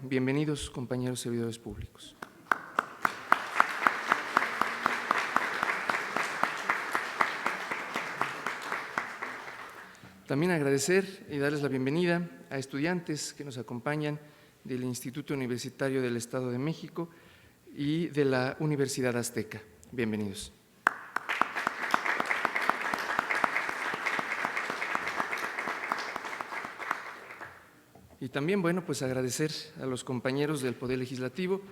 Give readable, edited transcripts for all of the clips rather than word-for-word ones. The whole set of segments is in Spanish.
Bienvenidos, compañeros servidores públicos. También agradecer y darles la bienvenida a estudiantes que nos acompañan del Instituto Universitario del Estado de México y de la Universidad Azteca. Bienvenidos. Y también, bueno, pues agradecer a los compañeros del Poder Legislativo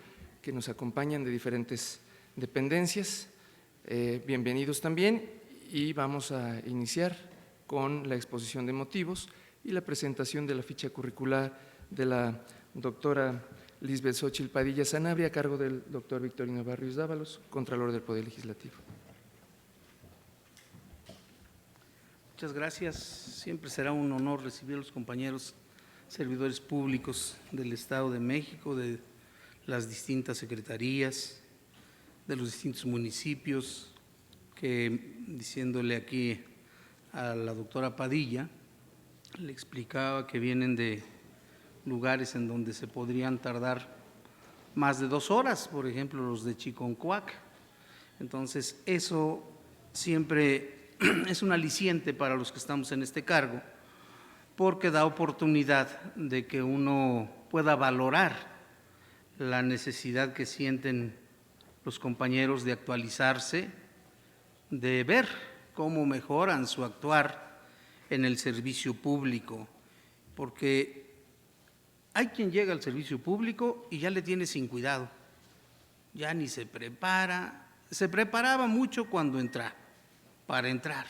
que nos acompañan de diferentes dependencias. Bienvenidos también, y vamos a iniciar con la exposición de motivos y la presentación de la ficha curricular de la doctora Lisbeth Xochitl Padilla Sanabria, a cargo del doctor Victorino Barrios Dávalos, Contralor del Poder Legislativo. Muchas gracias. Siempre será un honor recibir a los compañeros servidores públicos del Estado de México, de las distintas secretarías, de los distintos municipios, que diciéndole aquí a la doctora Padilla, le explicaba que vienen de lugares en donde se podrían tardar más de 2 horas, por ejemplo, los de Chiconcuac. Entonces, eso siempre es un aliciente para los que estamos en este cargo, porque da oportunidad de que uno pueda valorar la necesidad que sienten los compañeros de actualizarse, de ver cómo mejoran su actuar en el servicio público, porque hay quien llega al servicio público y ya le tiene sin cuidado, ya ni se prepara, se preparaba mucho cuando entra, para entrar,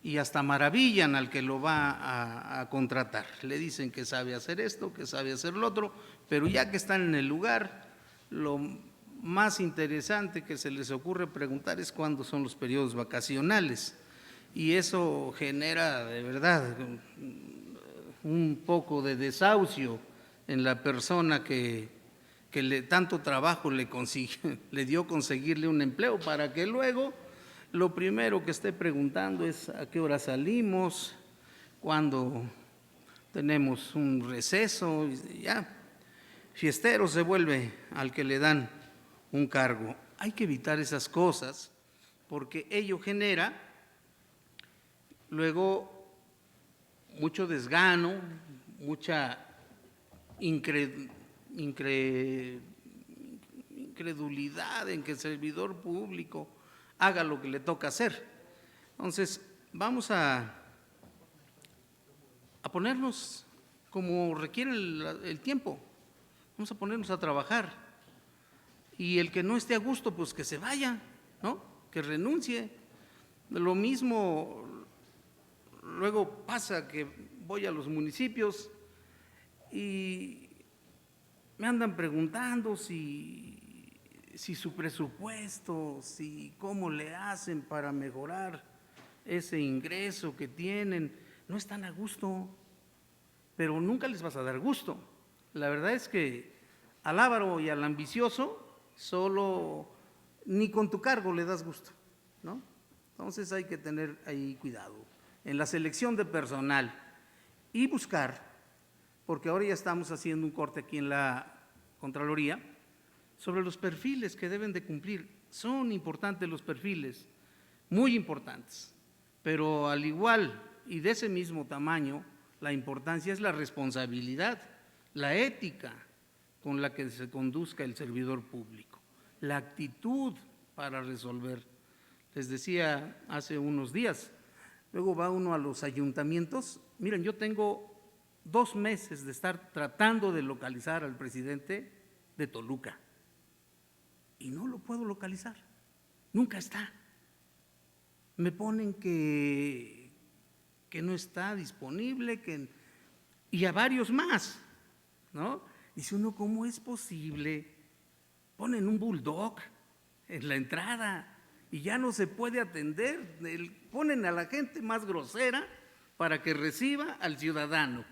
y hasta maravillan al que lo va a contratar. Le dicen que sabe hacer esto, que sabe hacer lo otro, pero ya que están en el lugar, lo más interesante que se les ocurre preguntar es cuándo son los periodos vacacionales, y eso genera de verdad un poco de desahucio en la persona que tanto trabajo le dio conseguirle un empleo, para que luego lo primero que esté preguntando es a qué hora salimos, cuándo tenemos un receso, y ya fiestero se vuelve al que le dan un cargo. Hay que evitar esas cosas, porque ello genera luego mucho desgano, mucha incredulidad en que el servidor público haga lo que le toca hacer. Entonces, vamos a ponernos como requiere el tiempo, vamos a ponernos a trabajar, y el que no esté a gusto, pues que se vaya, ¿no? Que renuncie. Lo mismo luego pasa que voy a los municipios y me andan preguntando si su presupuesto, si cómo le hacen para mejorar ese ingreso que tienen. No están a gusto, pero nunca les vas a dar gusto. La verdad es que al avaro y al ambicioso solo ni con tu cargo le das gusto, ¿no? Entonces hay que tener ahí cuidado en la selección de personal y buscar, porque ahora ya estamos haciendo un corte aquí en la Contraloría sobre los perfiles que deben de cumplir. Son importantes los perfiles, muy importantes, pero al igual y de ese mismo tamaño, la importancia es la responsabilidad, la ética con la que se conduzca el servidor público, la actitud para resolver. Les decía hace unos días, luego va uno a los ayuntamientos. Miren, yo tengo 2 meses de estar tratando de localizar al presidente de Toluca y no lo puedo localizar, nunca está. Me ponen que no está disponible, y a varios más, ¿no? Dice uno, ¿cómo es posible? Ponen un bulldog en la entrada y ya no se puede atender, ponen a la gente más grosera para que reciba al ciudadano.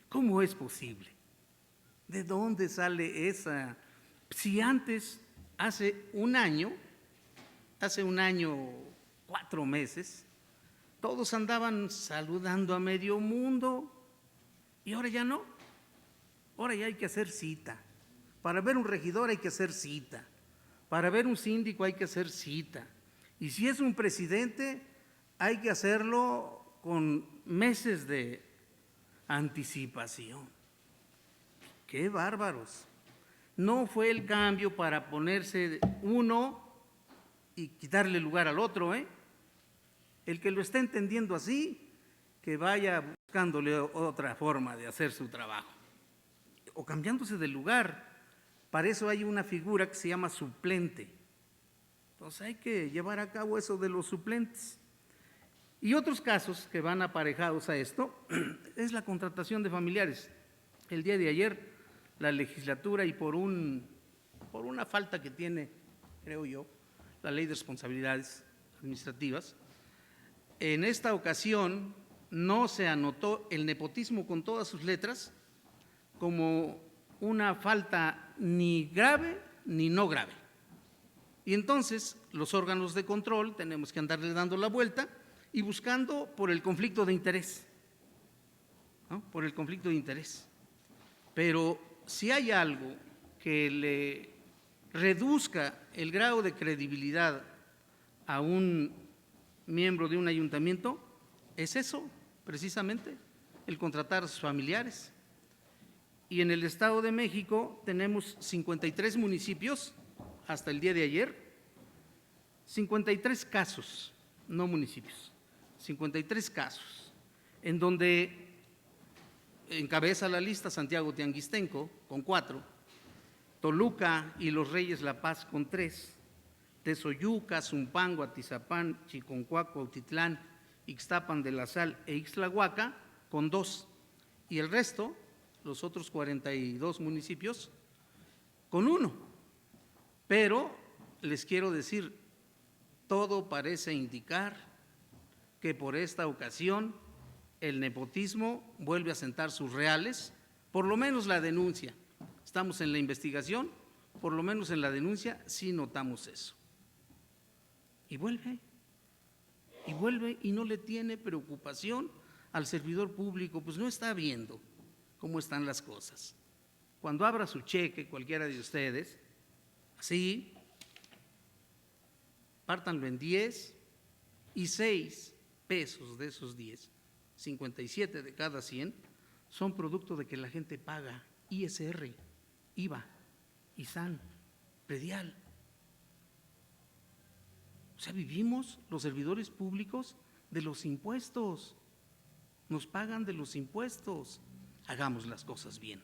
¿Cómo es posible? ¿De dónde sale esa? Si antes, hace un año, 4 meses, todos andaban saludando a medio mundo, y ahora ya no. Ahora ya hay que hacer cita. Para ver un regidor hay que hacer cita. Para ver un síndico hay que hacer cita. Y si es un presidente, hay que hacerlo con meses de anticipación. ¡Qué bárbaros! No fue el cambio para ponerse uno y quitarle lugar al otro, ¿eh? El que lo está entendiendo así, que vaya buscándole otra forma de hacer su trabajo. O cambiándose de lugar. Para eso hay una figura que se llama suplente. Entonces hay que llevar a cabo eso de los suplentes. Y otros casos que van aparejados a esto es la contratación de familiares. El día de ayer la legislatura, y por una falta que tiene, creo yo, la Ley de Responsabilidades Administrativas, en esta ocasión no se anotó el nepotismo con todas sus letras como una falta ni grave ni no grave. Y entonces los órganos de control tenemos que andarle dando la vuelta y buscando por el conflicto de interés, ¿no? Por el conflicto de interés. Pero si hay algo que le reduzca el grado de credibilidad a un miembro de un ayuntamiento, es eso, precisamente, el contratar a sus familiares. Y en el Estado de México tenemos 53 municipios, hasta el día de ayer, 53 casos, no municipios, 53 casos, en donde encabeza la lista Santiago Tianguistenco con 4, Toluca y Los Reyes La Paz con 3, Tezoyuca, Zumpango, Atizapán, Chiconcuaco, Autitlán, Ixtapan de la Sal e Ixtlahuaca con 2, y el resto, los otros 42 municipios, con 1. Pero les quiero decir, todo parece indicar que por esta ocasión el nepotismo vuelve a sentar sus reales, por lo menos la denuncia. Estamos en la investigación, por lo menos en la denuncia sí notamos eso. Y vuelve y no le tiene preocupación al servidor público, pues no está viendo cómo están las cosas. Cuando abra su cheque, cualquiera de ustedes, así, pártanlo en 10 y 6 pesos de esos 10, 57 de cada 100, son producto de que la gente paga ISR, IVA, ISAN, predial. O sea, vivimos los servidores públicos de los impuestos, nos pagan de los impuestos. Hagamos las cosas bien,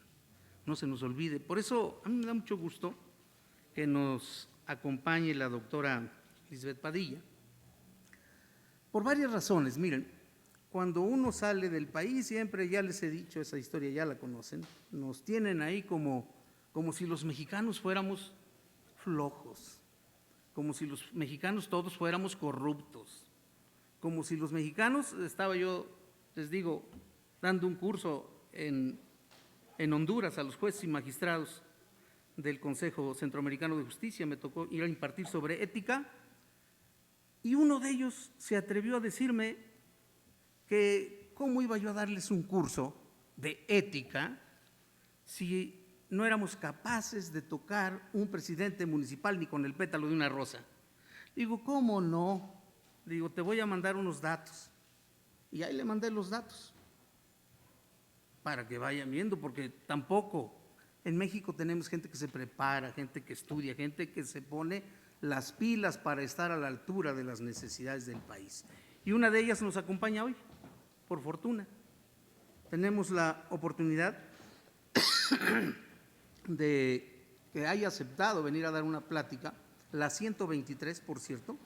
no se nos olvide. Por eso a mí me da mucho gusto que nos acompañe la doctora Lisbeth Padilla, por varias razones. Miren, cuando uno sale del país, siempre, ya les he dicho esa historia, ya la conocen, nos tienen ahí como si los mexicanos fuéramos flojos, como si los mexicanos todos fuéramos corruptos, como si los mexicanos, estaba yo, les digo, dando un curso en Honduras a los jueces y magistrados del Consejo Centroamericano de Justicia, me tocó ir a impartir sobre ética, y uno de ellos se atrevió a decirme que cómo iba yo a darles un curso de ética si no éramos capaces de tocar un presidente municipal ni con el pétalo de una rosa. Digo, ¿cómo no? Digo, te voy a mandar unos datos. Y ahí le mandé los datos para que vayan viendo, porque tampoco en México tenemos gente que se prepara, gente que estudia, gente que se pone las pilas para estar a la altura de las necesidades del país. Y una de ellas nos acompaña hoy, por fortuna. Tenemos la oportunidad de que haya aceptado venir a dar una plática, la 123, por cierto,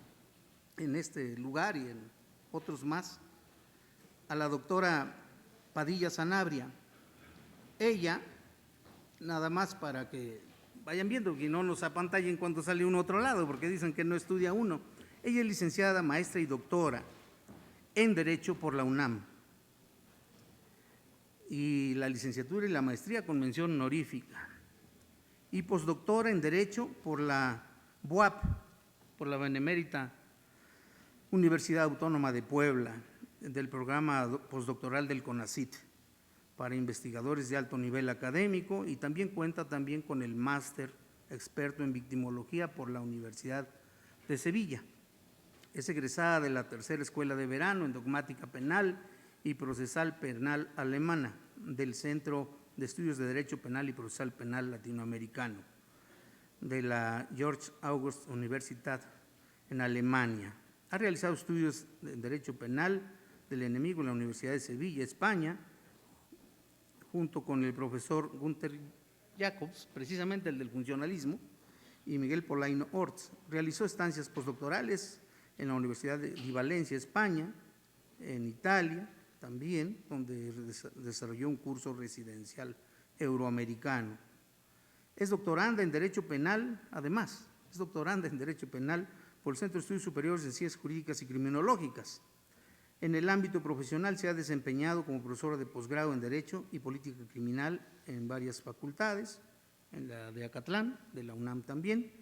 en este lugar y en otros más, a la doctora Padilla Sanabria. Ella, nada más para que vayan viendo que no nos apantallen cuando sale uno a otro lado, porque dicen que no estudia uno. Ella es licenciada, maestra y doctora en Derecho por la UNAM, y la licenciatura y la maestría con mención honorífica, y postdoctora en Derecho por la BUAP, por la Benemérita Universidad Autónoma de Puebla, del programa postdoctoral del CONACYT, para investigadores de alto nivel académico y también cuenta con el máster experto en victimología por la Universidad de Sevilla. Es egresada de la tercera escuela de verano en dogmática penal y procesal penal alemana del Centro de Estudios de Derecho Penal y Procesal Penal Latinoamericano de la Georg August Universität en Alemania. Ha realizado estudios de Derecho Penal del Enemigo en la Universidad de Sevilla, España, junto con el profesor Günther Jacobs, precisamente el del funcionalismo, y Miguel Polaino Orts. Realizó estancias postdoctorales en la Universidad de Valencia, España, en Italia también, donde desarrolló un curso residencial euroamericano. Es doctoranda en Derecho Penal, además, es doctoranda en Derecho Penal por el Centro de Estudios Superiores de Ciencias Jurídicas y Criminológicas. En el ámbito profesional se ha desempeñado como profesora de posgrado en Derecho y Política Criminal en varias facultades, en la de Acatlán, de la UNAM también,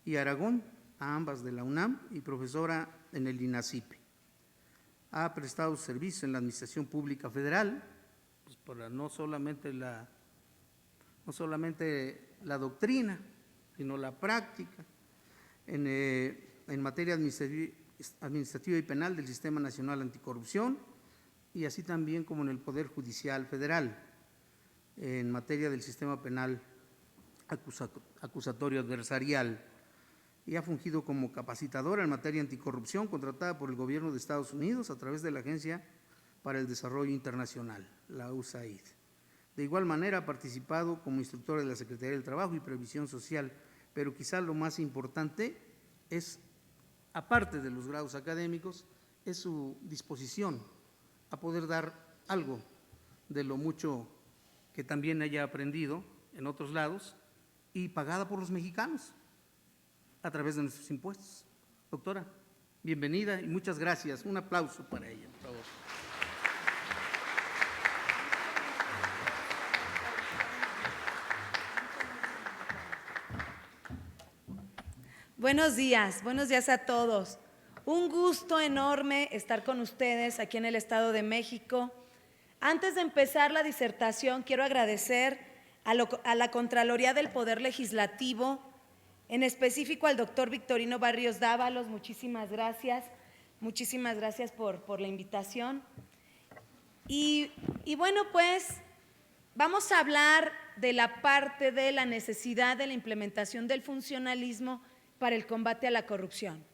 y Aragón, a ambas de la UNAM, y profesora en el INACIPE. Ha prestado servicio en la Administración Pública Federal, pues para no solamente la doctrina, sino la práctica, en materia administrativa y penal del Sistema Nacional Anticorrupción, y así también como en el Poder Judicial Federal, en materia del Sistema Penal Acusatorio Adversarial, y ha fungido como capacitadora en materia anticorrupción contratada por el Gobierno de Estados Unidos a través de la Agencia para el Desarrollo Internacional, la USAID. De igual manera ha participado como instructora de la Secretaría del Trabajo y Previsión Social, pero quizá lo más importante es, aparte de los grados académicos, es su disposición a poder dar algo de lo mucho que también haya aprendido en otros lados y pagada por los mexicanos a través de nuestros impuestos. Doctora, bienvenida y muchas gracias. Un aplauso para ella, por favor. Buenos días a todos. Un gusto enorme estar con ustedes aquí en el Estado de México. Antes de empezar la disertación, quiero agradecer a la Contraloría del Poder Legislativo, en específico al doctor Victorino Barrios Dávalos. Muchísimas gracias por la invitación. Y bueno, pues vamos a hablar de la parte de la necesidad de la implementación del funcionalismo para el combate a la corrupción.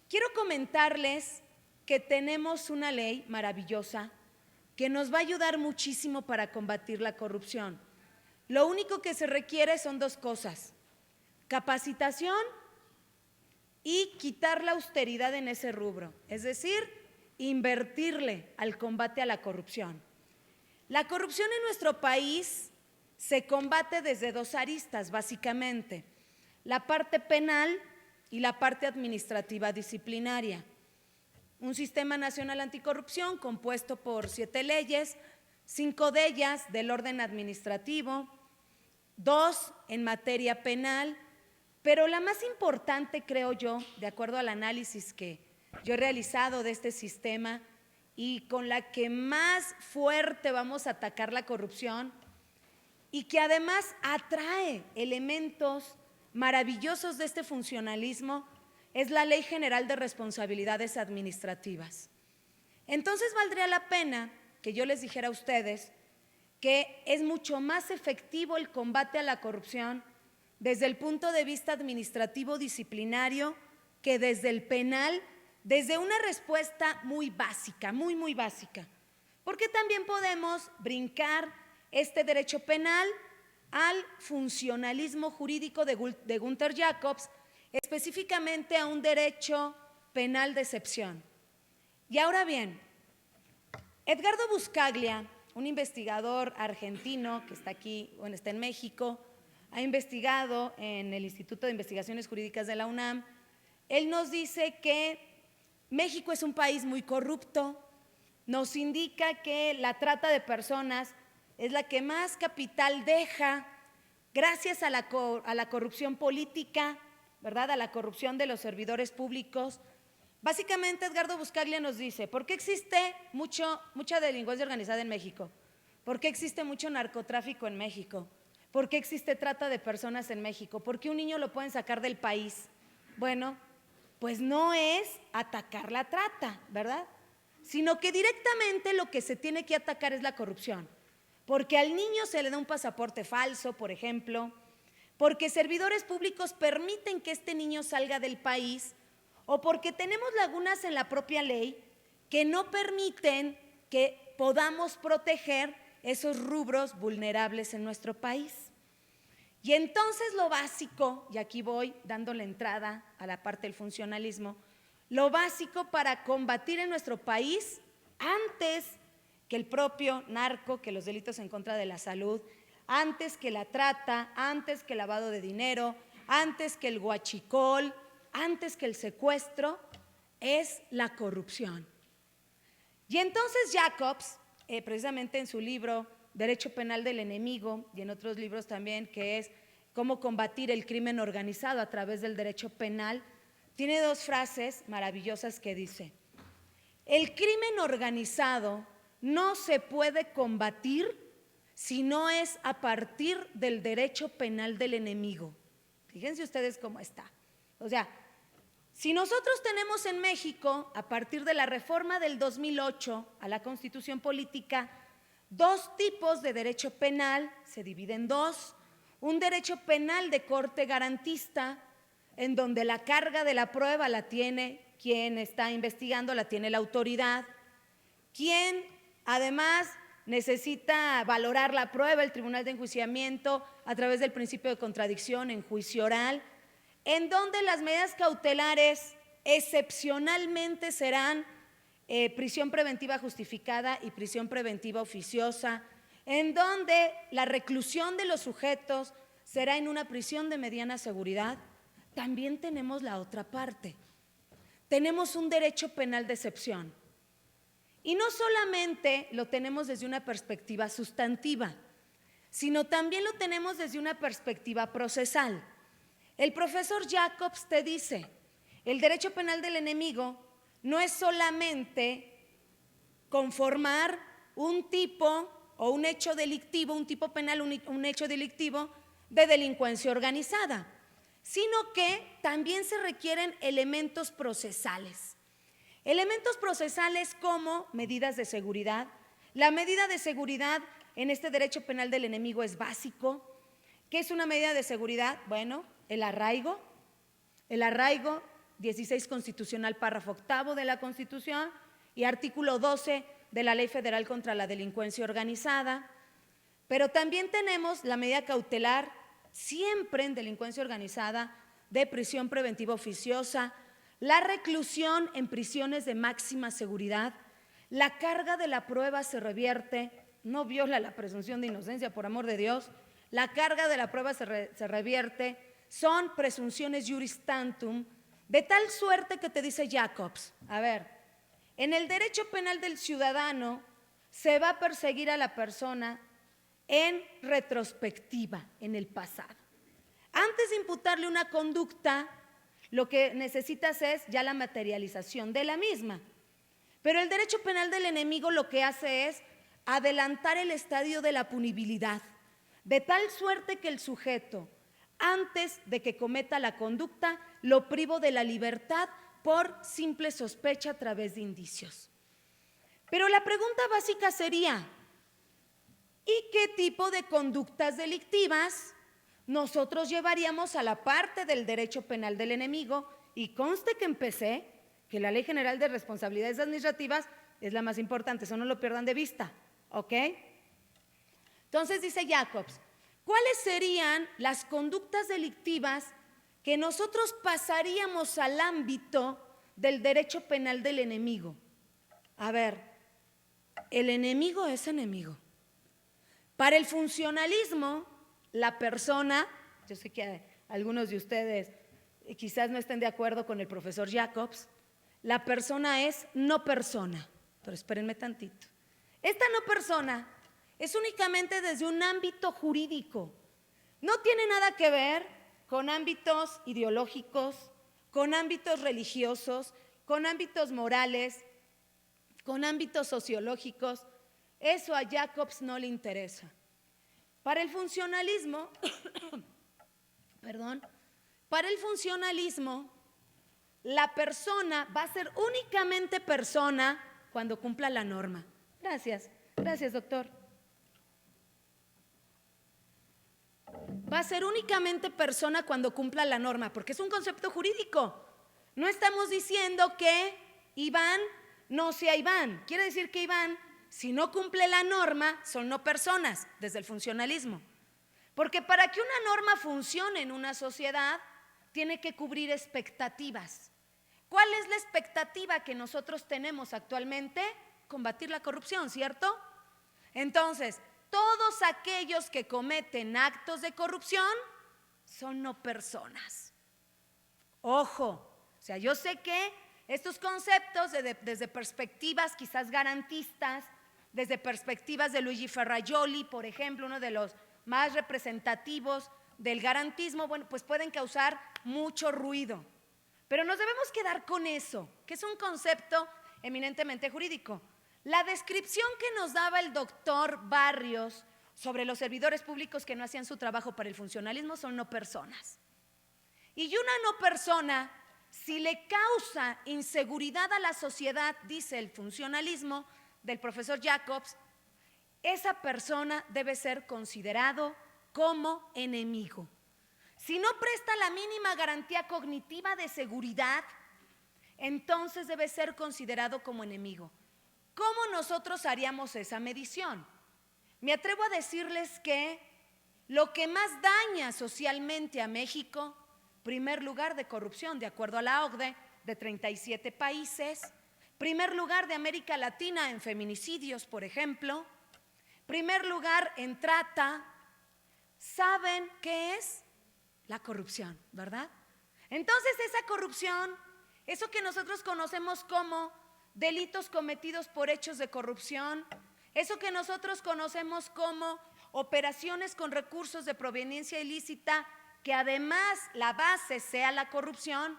Quiero comentarles que tenemos una ley maravillosa que nos va a ayudar muchísimo para combatir la corrupción. Lo único que se requiere son dos cosas: capacitación y quitar la austeridad en ese rubro, es decir, invertirle al combate a la corrupción. La corrupción en nuestro país se combate desde dos aristas, básicamente: la parte penal y la parte administrativa disciplinaria. Un sistema nacional anticorrupción compuesto por 7 leyes, 5 de ellas del orden administrativo, 2 en materia penal, pero la más importante, creo yo, de acuerdo al análisis que yo he realizado de este sistema y con la que más fuerte vamos a atacar la corrupción y que además atrae elementos maravillosos de este funcionalismo, es la Ley General de Responsabilidades Administrativas. Entonces valdría la pena que yo les dijera a ustedes que es mucho más efectivo el combate a la corrupción desde el punto de vista administrativo disciplinario que desde el penal, desde una respuesta muy básica, muy básica, porque también podemos brincar este derecho penal al funcionalismo jurídico de Günther Jacobs, específicamente a un derecho penal de excepción. Y ahora bien, Edgardo Buscaglia, un investigador argentino que está aquí, bueno, está en México, ha investigado en el Instituto de Investigaciones Jurídicas de la UNAM. Él nos dice que México es un país muy corrupto, nos indica que la trata de personas es la que más capital deja gracias a la corrupción política, ¿verdad? A la corrupción de los servidores públicos. Básicamente, Edgardo Buscaglia nos dice, ¿por qué existe mucha delincuencia organizada en México? ¿Por qué existe mucho narcotráfico en México? ¿Por qué existe trata de personas en México? ¿Por qué un niño lo pueden sacar del país? Bueno, pues no es atacar la trata, ¿verdad? Sino que directamente lo que se tiene que atacar es la corrupción. Porque al niño se le da un pasaporte falso, por ejemplo, porque servidores públicos permiten que este niño salga del país, o porque tenemos lagunas en la propia ley que no permiten que podamos proteger esos rubros vulnerables en nuestro país. Y entonces lo básico, y aquí voy dando la entrada a la parte del funcionalismo, lo básico para combatir en nuestro país, antes que el propio narco, que los delitos en contra de la salud, antes que la trata, antes que el lavado de dinero, antes que el huachicol, antes que el secuestro, es la corrupción. Y entonces Jacobs, precisamente en su libro Derecho Penal del Enemigo, y en otros libros también, que es Cómo combatir el crimen organizado a través del derecho penal, tiene dos frases maravillosas que dice: el crimen organizado no se puede combatir si no es a partir del derecho penal del enemigo. Fíjense ustedes cómo está. O sea, si nosotros tenemos en México, a partir de la reforma del 2008 a la Constitución Política, dos tipos de derecho penal, se divide en dos: un derecho penal de corte garantista, en donde la carga de la prueba la tiene quien está investigando, la tiene la autoridad, quien además necesita valorar la prueba, el tribunal de enjuiciamiento, a través del principio de contradicción en juicio oral, en donde las medidas cautelares excepcionalmente serán prisión preventiva justificada y prisión preventiva oficiosa, en donde la reclusión de los sujetos será en una prisión de mediana seguridad. También tenemos la otra parte. Tenemos un derecho penal de excepción. Y no solamente lo tenemos desde una perspectiva sustantiva, sino también lo tenemos desde una perspectiva procesal. El profesor Jacobs te dice, el derecho penal del enemigo no es solamente conformar un tipo o un hecho delictivo, un tipo penal, un hecho delictivo de delincuencia organizada, sino que también se requieren elementos procesales. Elementos procesales como medidas de seguridad. La medida de seguridad en este derecho penal del enemigo es básico. ¿Qué es una medida de seguridad? Bueno, el arraigo, 16 constitucional, párrafo octavo de la Constitución y artículo 12 de la Ley Federal contra la Delincuencia Organizada. Pero también tenemos la medida cautelar, siempre en delincuencia organizada, de prisión preventiva oficiosa, la reclusión en prisiones de máxima seguridad, la carga de la prueba se revierte, no viola la presunción de inocencia, por amor de Dios, la carga de la prueba se revierte, son presunciones juris tantum, de tal suerte que te dice Jacobs, a ver, en el derecho penal del ciudadano se va a perseguir a la persona en retrospectiva, en el pasado. Antes de imputarle una conducta, lo que necesitas es ya la materialización de la misma. Pero el derecho penal del enemigo lo que hace es adelantar el estadio de la punibilidad, de tal suerte que el sujeto, antes de que cometa la conducta, lo privo de la libertad por simple sospecha a través de indicios. Pero la pregunta básica sería, ¿y qué tipo de conductas delictivas nosotros llevaríamos a la parte del derecho penal del enemigo? Y conste que empecé que la Ley General de Responsabilidades Administrativas es la más importante, eso no lo pierdan de vista, ¿ok? Entonces dice Jacobs, ¿cuáles serían las conductas delictivas que nosotros pasaríamos al ámbito del derecho penal del enemigo? A ver, el enemigo es enemigo. Para el funcionalismo, la persona, yo sé que algunos de ustedes quizás no estén de acuerdo con el profesor Jacobs, la persona es no persona, pero espérenme tantito. Esta no persona es únicamente desde un ámbito jurídico, no tiene nada que ver con ámbitos ideológicos, con ámbitos religiosos, con ámbitos morales, con ámbitos sociológicos. Eso a Jacobs no le interesa. Para el funcionalismo, para el funcionalismo, la persona va a ser únicamente persona cuando cumpla la norma. Gracias, doctor. Va a ser únicamente persona cuando cumpla la norma, porque es un concepto jurídico. No estamos diciendo que Iván no sea Iván. Quiere decir que Iván, si no cumple la norma, son no personas, desde el funcionalismo. Porque para que una norma funcione en una sociedad, tiene que cubrir expectativas. ¿Cuál es la expectativa que nosotros tenemos actualmente? Combatir la corrupción, ¿cierto? Entonces, todos aquellos que cometen actos de corrupción son no personas. Ojo, o sea, yo sé que estos conceptos desde perspectivas quizás garantistas, desde perspectivas de Luigi Ferrajoli, por ejemplo, uno de los más representativos del garantismo, bueno, pues pueden causar mucho ruido. Pero nos debemos quedar con eso, que es un concepto eminentemente jurídico. La descripción que nos daba el doctor Barrios sobre los servidores públicos que no hacían su trabajo para el funcionalismo son no personas. Y una no persona, si le causa inseguridad a la sociedad, dice el funcionalismo del profesor Jacobs, esa persona debe ser considerado como enemigo. Si no presta la mínima garantía cognitiva de seguridad, entonces debe ser considerado como enemigo. ¿Cómo nosotros haríamos esa medición? Me atrevo a decirles que lo que más daña socialmente a México, primer lugar de corrupción, de acuerdo a la OCDE, de 37 países, primer lugar de América Latina en feminicidios, por ejemplo, primer lugar en trata, ¿saben qué es? La corrupción, ¿verdad? Entonces esa corrupción, eso que nosotros conocemos como delitos cometidos por hechos de corrupción, eso que nosotros conocemos como operaciones con recursos de proveniencia ilícita, que además la base sea la corrupción,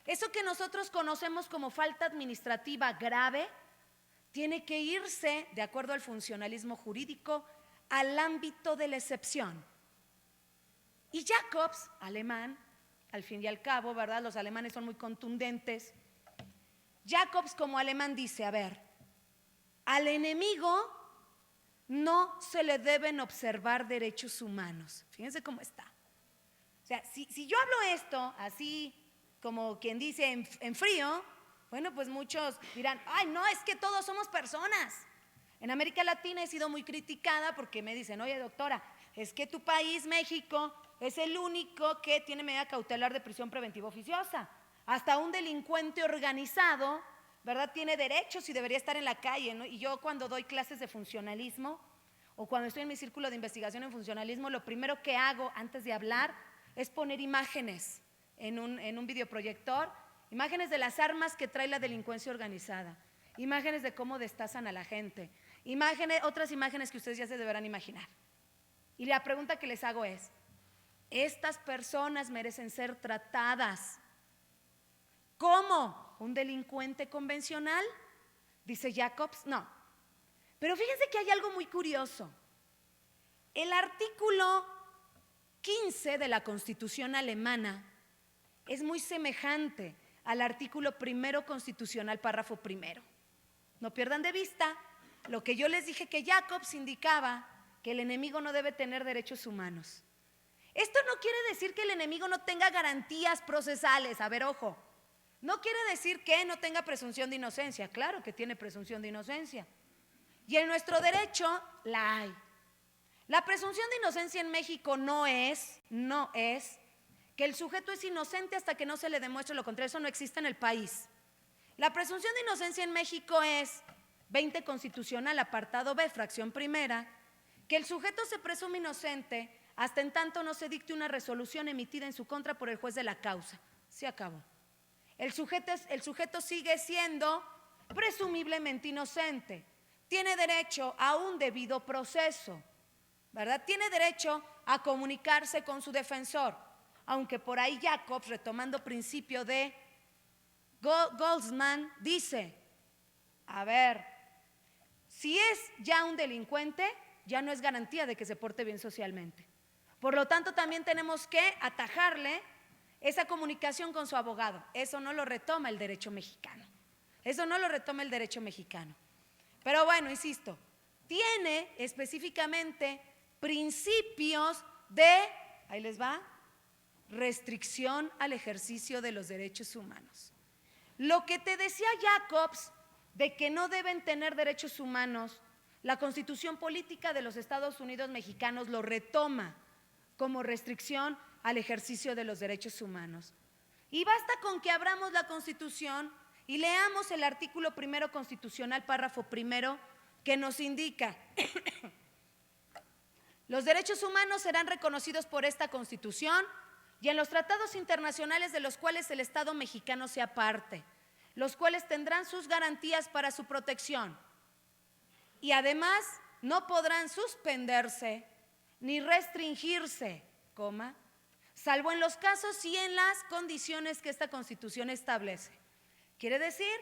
eso que nosotros conocemos como falta administrativa grave, tiene que irse, de acuerdo al funcionalismo jurídico, al ámbito de la excepción. Y Jacobs, alemán, al fin y al cabo, ¿verdad? Los alemanes son muy contundentes. Jacobs como alemán dice, a ver, al enemigo no se le deben observar derechos humanos. Fíjense cómo está. O sea, si yo hablo esto así, como quien dice en frío, bueno, pues muchos dirán, ay, no, es que todos somos personas. En América Latina he sido muy criticada porque me dicen, oye, doctora, es que tu país, México, es el único que tiene medida cautelar de prisión preventiva oficiosa. Hasta un delincuente organizado, ¿verdad?, tiene derechos y debería estar en la calle, ¿no? Y yo cuando doy clases de funcionalismo o cuando estoy en mi círculo de investigación en funcionalismo, lo primero que hago antes de hablar es poner imágenes en un videoproyector, imágenes de las armas que trae la delincuencia organizada, imágenes de cómo destazan a la gente, otras imágenes que ustedes ya se deberán imaginar. Y la pregunta que les hago es, ¿estas personas merecen ser tratadas como un delincuente convencional? Dice Jacobs, no. Pero fíjense que hay algo muy curioso. El artículo 15 de la Constitución alemana es muy semejante al artículo 1 constitucional, párrafo 1. No pierdan de vista lo que yo les dije, que Jacobs indicaba que el enemigo no debe tener derechos humanos. Esto no quiere decir que el enemigo no tenga garantías procesales. A ver, ojo, no quiere decir que no tenga presunción de inocencia. Claro que tiene presunción de inocencia. Y en nuestro derecho la hay. La presunción de inocencia en México no es que el sujeto es inocente hasta que no se le demuestre lo contrario. Eso no existe en el país. La presunción de inocencia en México es 20 constitucional, apartado B, fracción primera, que el sujeto se presume inocente hasta en tanto no se dicte una resolución emitida en su contra por el juez de la causa. Se acabó. El sujeto sigue siendo presumiblemente inocente. Tiene derecho a un debido proceso, ¿verdad? Tiene derecho a comunicarse con su defensor. Aunque por ahí Jacobs, retomando principio de Goldsman, dice, a ver, Si es ya un delincuente, ya no es garantía de que se porte bien socialmente. Por lo tanto, también tenemos que atajarle esa comunicación con su abogado. Eso no lo retoma el derecho mexicano. Eso no lo retoma el derecho mexicano. Pero bueno, insisto, tiene específicamente principios de, ahí les va, restricción al ejercicio de los derechos humanos. Lo que te decía Jacobs de que no deben tener derechos humanos, la Constitución Política de los Estados Unidos Mexicanos lo retoma como restricción al ejercicio de los derechos humanos. Y basta con que abramos la Constitución y leamos el artículo 1 constitucional, párrafo 1, que nos indica: los derechos humanos serán reconocidos por esta Constitución y en los tratados internacionales de los cuales el Estado mexicano sea parte, los cuales tendrán sus garantías para su protección. Y además no podrán suspenderse ni restringirse, salvo en los casos y en las condiciones que esta Constitución establece. Quiere decir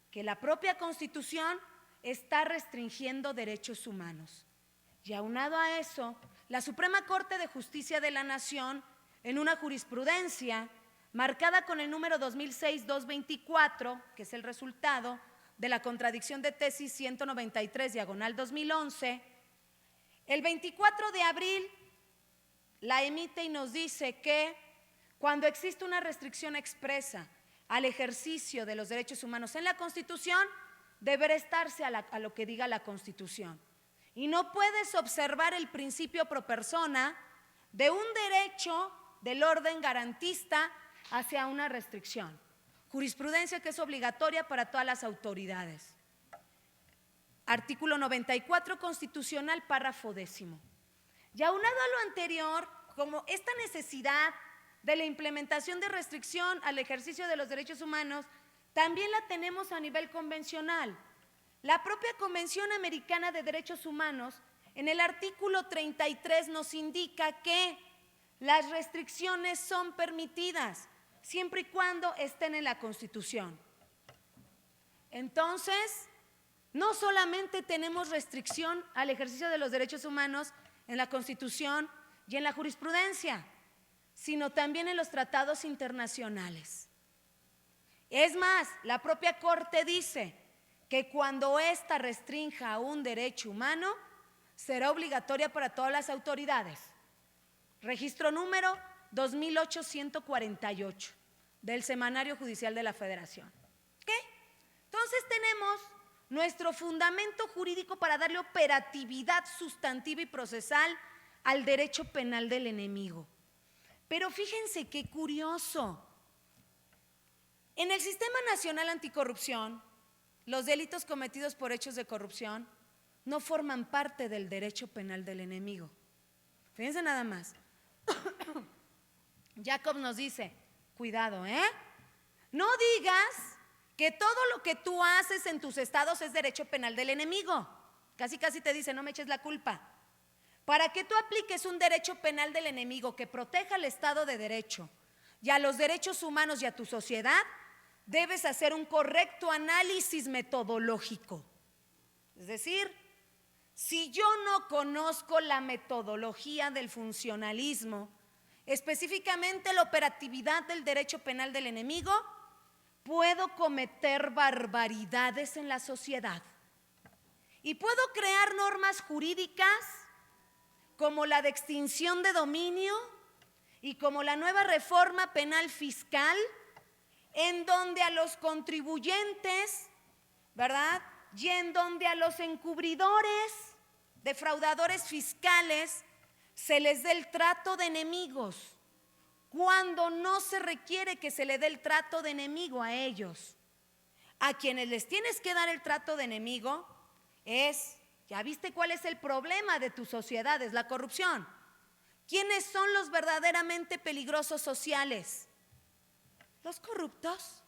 que la propia Constitución está restringiendo derechos humanos. Y aunado a eso, la Suprema Corte de Justicia de la Nación, en una jurisprudencia marcada con el número 2006-224, que es el resultado de la contradicción de tesis 193/2011, el 24 de abril la emite y nos dice que cuando existe una restricción expresa al ejercicio de los derechos humanos en la Constitución, deberá estarse a lo que diga la Constitución. Y no puedes observar el principio pro persona de un derecho del orden garantista hacia una restricción. Jurisprudencia que es obligatoria para todas las autoridades. Artículo 94 constitucional, párrafo 10. Y aunado a lo anterior, como esta necesidad de la implementación de restricción al ejercicio de los derechos humanos, también la tenemos a nivel convencional. La propia Convención Americana de Derechos Humanos, en el artículo 33, nos indica que las restricciones son permitidas siempre y cuando estén en la Constitución. Entonces, no solamente tenemos restricción al ejercicio de los derechos humanos en la Constitución y en la jurisprudencia, sino también en los tratados internacionales. Es más, la propia Corte dice que cuando ésta restrinja un derecho humano, será obligatoria para todas las autoridades. Registro número 2848 del Semanario Judicial de la Federación. ¿Qué? Entonces tenemos nuestro fundamento jurídico para darle operatividad sustantiva y procesal al derecho penal del enemigo. Pero fíjense qué curioso. En el Sistema Nacional Anticorrupción, los delitos cometidos por hechos de corrupción no forman parte del derecho penal del enemigo. Fíjense nada más. Jacob nos dice, cuidado, no digas que todo lo que tú haces en tus estados es derecho penal del enemigo. Casi te dice, no me eches la culpa. Para que tú apliques un derecho penal del enemigo que proteja al Estado de Derecho y a los derechos humanos y a tu sociedad, debes hacer un correcto análisis metodológico. Es decir, si yo no conozco la metodología del funcionalismo, específicamente la operatividad del derecho penal del enemigo, puedo cometer barbaridades en la sociedad. Y puedo crear normas jurídicas como la de extinción de dominio y como la nueva reforma penal fiscal, en donde a los contribuyentes, ¿verdad?, y en donde a los encubridores, defraudadores fiscales, se les dé el trato de enemigos, cuando no se requiere que se le dé el trato de enemigo a ellos. A quienes les tienes que dar el trato de enemigo es, ya viste cuál es el problema de tu sociedad, es la corrupción. ¿Quiénes son los verdaderamente peligrosos sociales? Los corruptos.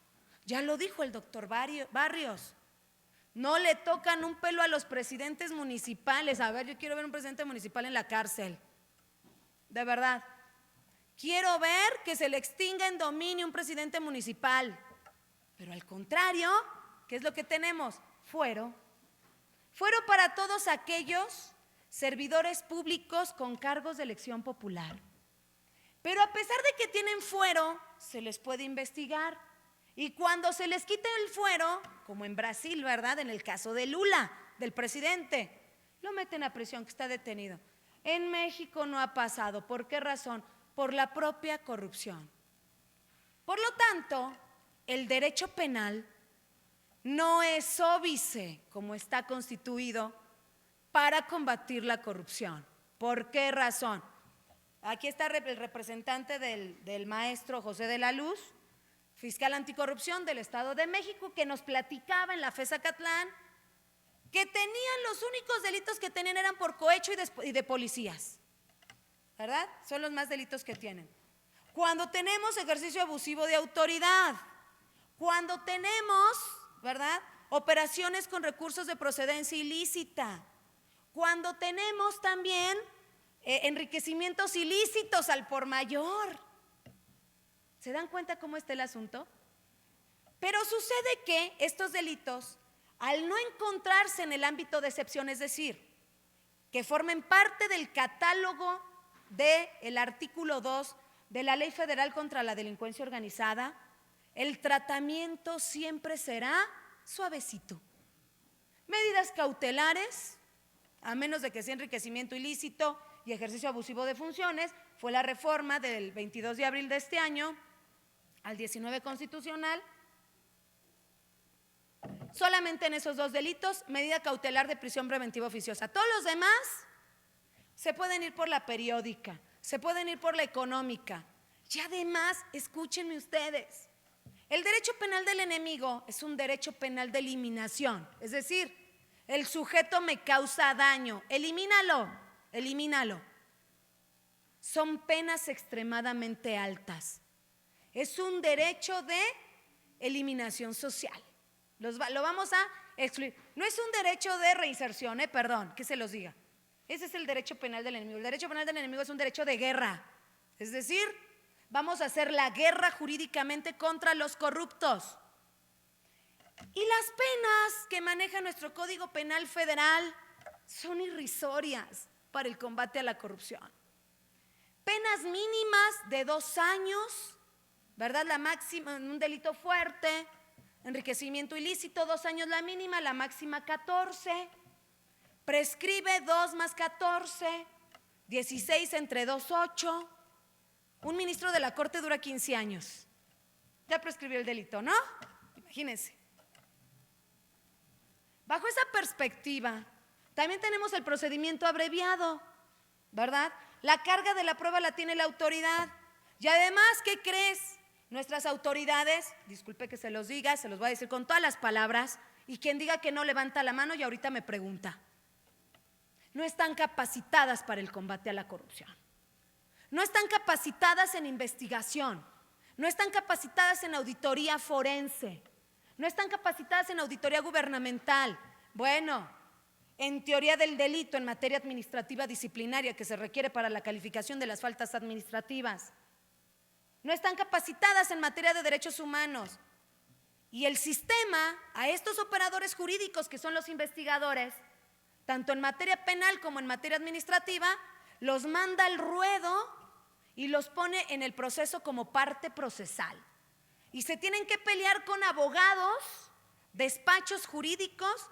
Ya lo dijo el doctor Barrios. No le tocan un pelo a los presidentes municipales. A ver, yo quiero ver un presidente municipal en la cárcel. De verdad. Quiero ver que se le extinga en dominio un presidente municipal. Pero al contrario, ¿qué es lo que tenemos? Fuero. Fuero para todos aquellos servidores públicos con cargos de elección popular. Pero a pesar de que tienen fuero, se les puede investigar. Y cuando se les quite el fuero, como en Brasil, ¿verdad? En el caso de Lula, del presidente, lo meten a prisión, que está detenido. En México no ha pasado. ¿Por qué razón? Por la propia corrupción. Por lo tanto, el derecho penal no es óbice, como está constituido, para combatir la corrupción. ¿Por qué razón? Aquí está el representante del maestro José de la Luz, fiscal anticorrupción del Estado de México, que nos platicaba en la FES Acatlán que tenían los únicos delitos que tenían eran por cohecho y de policías, ¿verdad? Son los más delitos que tienen. Cuando tenemos ejercicio abusivo de autoridad, cuando tenemos, ¿verdad?, operaciones con recursos de procedencia ilícita, cuando tenemos también enriquecimientos ilícitos al por mayor. ¿Se dan cuenta cómo está el asunto? Pero sucede que estos delitos, al no encontrarse en el ámbito de excepción, es decir, que formen parte del catálogo del artículo 2 de la Ley Federal contra la Delincuencia Organizada, el tratamiento siempre será suavecito. Medidas cautelares, a menos de que sea enriquecimiento ilícito y ejercicio abusivo de funciones, fue la reforma del 22 de abril de este año al 19 constitucional. Solamente en esos dos delitos, medida cautelar de prisión preventiva oficiosa. Todos los demás se pueden ir por la periódica, se pueden ir por la económica. Y además, escúchenme ustedes, el derecho penal del enemigo es un derecho penal de eliminación. Es decir, el sujeto me causa daño, elimínalo, elimínalo. Son penas extremadamente altas. Es un derecho de eliminación social. Lo vamos a excluir. No es un derecho de reinserción, perdón, que se los diga. Ese es el derecho penal del enemigo. El derecho penal del enemigo es un derecho de guerra. Es decir, vamos a hacer la guerra jurídicamente contra los corruptos. Y las penas que maneja nuestro Código Penal Federal son irrisorias para el combate a la corrupción. Penas mínimas de 2 años, ¿verdad? La máxima en un delito fuerte, enriquecimiento ilícito, 2 años la mínima, la máxima 14. Prescribe 2 más 14, 16 entre 2, 8. Un ministro de la Corte dura 15 años. Ya prescribió el delito, ¿no? Imagínense. Bajo esa perspectiva, también tenemos el procedimiento abreviado, ¿verdad? La carga de la prueba la tiene la autoridad. Y además, ¿qué crees? Nuestras autoridades, disculpe que se los diga, se los voy a decir con todas las palabras, y quien diga que no levanta la mano y ahorita me pregunta. No están capacitadas para el combate a la corrupción. No están capacitadas en investigación. No están capacitadas en auditoría forense. No están capacitadas en auditoría gubernamental. Bueno, en teoría del delito en materia administrativa disciplinaria que se requiere para la calificación de las faltas administrativas. No están capacitadas en materia de derechos humanos. Y el sistema, a estos operadores jurídicos que son los investigadores, tanto en materia penal como en materia administrativa, los manda al ruedo y los pone en el proceso como parte procesal. Y se tienen que pelear con abogados, despachos jurídicos,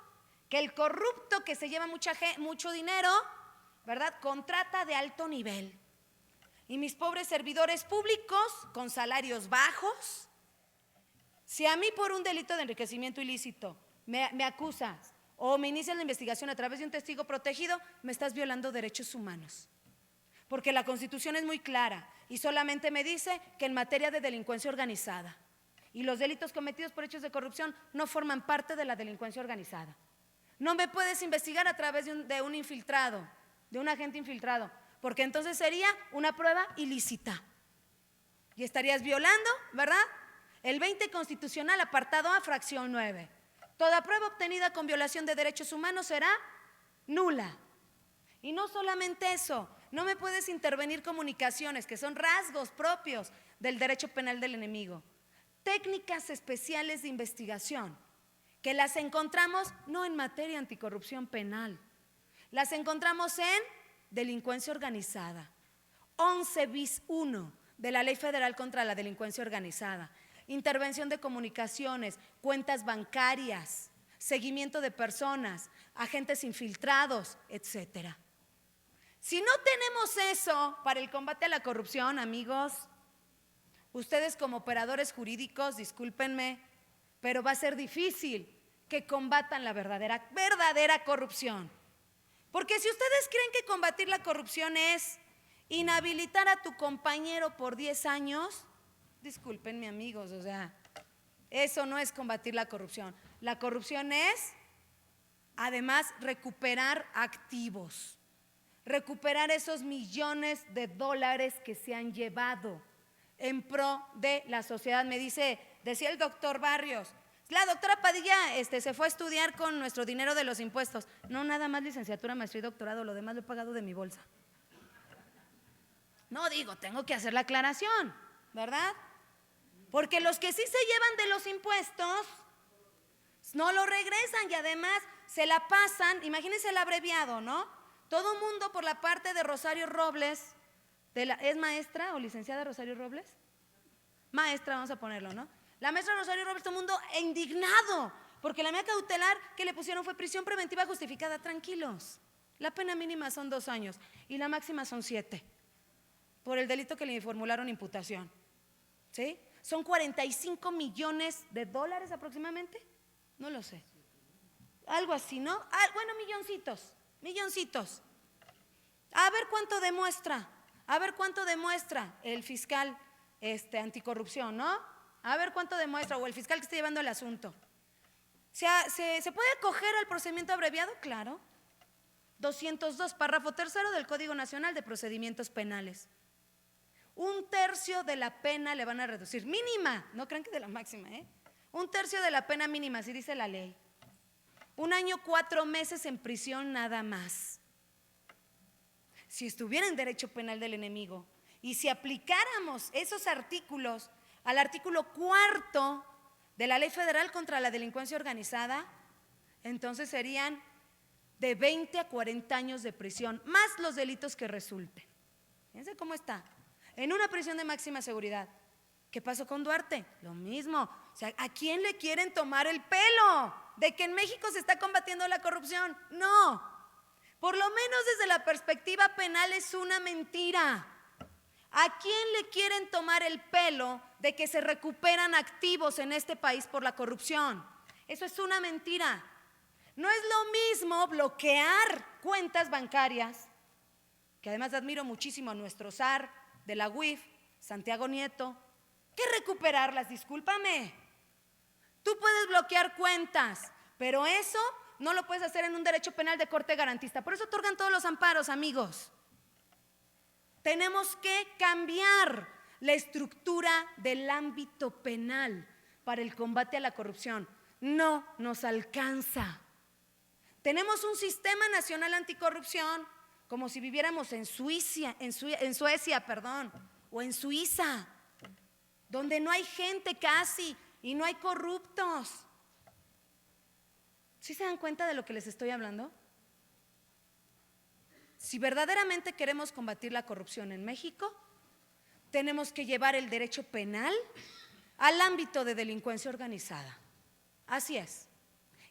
que el corrupto que se lleva mucho dinero, ¿verdad?, contrata de alto nivel. Y mis pobres servidores públicos con salarios bajos. Si a mí por un delito de enriquecimiento ilícito me acusas o me inicias la investigación a través de un testigo protegido, me estás violando derechos humanos. Porque la Constitución es muy clara y solamente me dice que en materia de delincuencia organizada y los delitos cometidos por hechos de corrupción no forman parte de la delincuencia organizada. No me puedes investigar a través de un infiltrado, de un agente infiltrado, porque entonces sería una prueba ilícita y estarías violando, ¿verdad?, el 20 constitucional, apartado A, fracción 9. Toda prueba obtenida con violación de derechos humanos será nula. Y no solamente eso, no me puedes intervenir comunicaciones, que son rasgos propios del derecho penal del enemigo. Técnicas especiales de investigación que las encontramos no en materia anticorrupción penal, las encontramos en delincuencia organizada, 11 bis 1 de la Ley Federal contra la Delincuencia Organizada, intervención de comunicaciones, cuentas bancarias, seguimiento de personas, agentes infiltrados, etcétera. Si no tenemos eso para el combate a la corrupción, amigos, ustedes como operadores jurídicos, discúlpenme, pero va a ser difícil que combatan la verdadera corrupción. Porque si ustedes creen que combatir la corrupción es inhabilitar a tu compañero por 10 años, discúlpenme, amigos, o sea, eso no es combatir la corrupción. La corrupción es, además, recuperar activos, recuperar esos millones de dólares que se han llevado en pro de la sociedad. Decía el doctor Barrios, la doctora Padilla se fue a estudiar con nuestro dinero de los impuestos. No, nada más licenciatura, maestría y doctorado, lo demás lo he pagado de mi bolsa. No, tengo que hacer la aclaración, ¿verdad? Porque los que sí se llevan de los impuestos no lo regresan y además se la pasan, imagínense el abreviado, ¿no? Todo mundo por la parte de Rosario Robles, ¿es maestra o licenciada Rosario Robles? Maestra, vamos a ponerlo, ¿no? La maestra Rosario Robles, todo el mundo indignado, porque la medida cautelar que le pusieron fue prisión preventiva justificada. Tranquilos, la pena mínima son 2 años y la máxima son 7, por el delito que le formularon imputación, ¿sí? Son 45 millones de dólares aproximadamente, no lo sé, algo así, ¿no? Bueno, milloncitos. A ver cuánto demuestra el fiscal anticorrupción, ¿no? A ver cuánto demuestra, o el fiscal que esté llevando el asunto. ¿Se puede acoger al procedimiento abreviado? Claro. 202, párrafo 3 del Código Nacional de Procedimientos Penales. 1/3 de la pena le van a reducir, mínima, no crean que de la máxima, 1/3 de la pena mínima, así dice la ley. 1 año 4 meses en prisión nada más. Si estuviera en derecho penal del enemigo y si aplicáramos esos artículos al artículo 4 de la Ley Federal contra la Delincuencia Organizada, entonces serían de 20 a 40 años de prisión, más los delitos que resulten. Fíjense cómo está. En una prisión de máxima seguridad. ¿Qué pasó con Duarte? Lo mismo. O sea, ¿a quién le quieren tomar el pelo de que en México se está combatiendo la corrupción? No. Por lo menos desde la perspectiva penal es una mentira. ¿A quién le quieren tomar el pelo de que se recuperan activos en este país por la corrupción? Eso es una mentira. No es lo mismo bloquear cuentas bancarias, que además admiro muchísimo a nuestro zar de la UIF, Santiago Nieto, que recuperarlas, discúlpame. Tú puedes bloquear cuentas, pero eso no lo puedes hacer en un derecho penal de corte garantista. Por eso otorgan todos los amparos, amigos. Tenemos que cambiar la estructura del ámbito penal para el combate a la corrupción. No nos alcanza. Tenemos un sistema nacional anticorrupción como si viviéramos en Suecia, o en Suiza, donde no hay gente casi y no hay corruptos. ¿Sí se dan cuenta de lo que les estoy hablando? Si verdaderamente queremos combatir la corrupción en México, tenemos que llevar el derecho penal al ámbito de delincuencia organizada. Así es.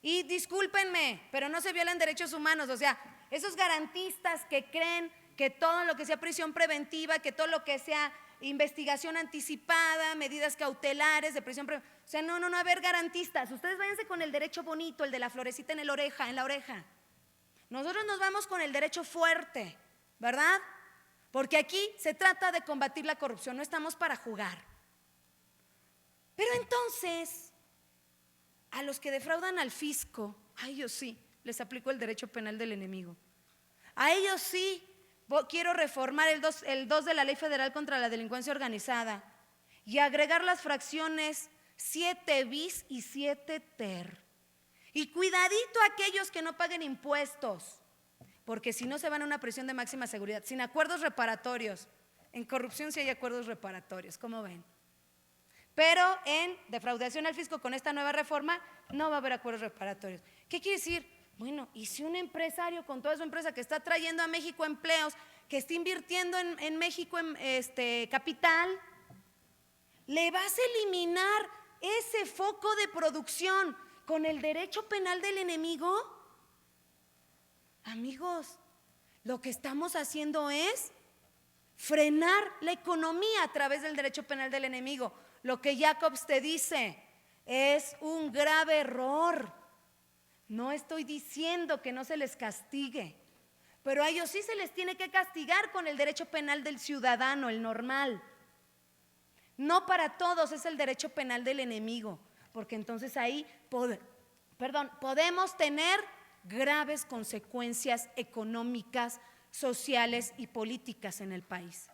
Y discúlpenme, pero no se violan derechos humanos. O sea, esos garantistas que creen que todo lo que sea prisión preventiva, que todo lo que sea investigación anticipada, medidas cautelares de prisión preventiva. O sea, no, a ver, garantistas, ustedes váyanse con el derecho bonito, el de la florecita en la oreja. Nosotros nos vamos con el derecho fuerte, ¿verdad? Porque aquí se trata de combatir la corrupción, no estamos para jugar. Pero entonces, a los que defraudan al fisco, a ellos sí les aplico el derecho penal del enemigo. A ellos sí quiero reformar el 2 de la Ley Federal contra la Delincuencia Organizada y agregar las fracciones 7 bis y 7 ter. Y cuidadito a aquellos que no paguen impuestos, porque si no se van a una prisión de máxima seguridad, sin acuerdos reparatorios. En corrupción sí hay acuerdos reparatorios, ¿cómo ven? pero en defraudación al fisco con esta nueva reforma no va a haber acuerdos reparatorios. ¿Qué quiere decir? Bueno, y si un empresario con toda su empresa que está trayendo a México empleos, que está invirtiendo en México en capital, le vas a eliminar ese foco de producción con el derecho penal del enemigo? Amigos, lo que estamos haciendo es frenar la economía a través del derecho penal del enemigo. Lo que Jacobs te dice es un grave error. No estoy diciendo que no se les castigue, pero a ellos sí se les tiene que castigar con el derecho penal del ciudadano, el normal. No para todos es el derecho penal del enemigo, porque entonces ahí podemos tener graves consecuencias económicas, sociales y políticas en el país.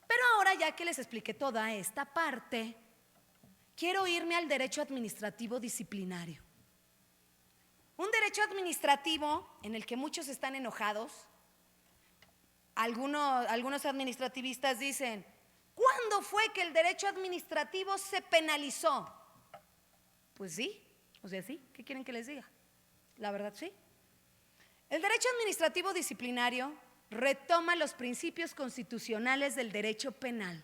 Pero ahora, ya que les expliqué toda esta parte, quiero irme al derecho administrativo disciplinario. Un derecho administrativo en el que muchos están enojados. Algunos administrativistas dicen, ¿cuándo fue que el derecho administrativo se penalizó? Pues sí, o sea, sí, ¿qué quieren que les diga? La verdad, sí. El derecho administrativo disciplinario retoma los principios constitucionales del derecho penal.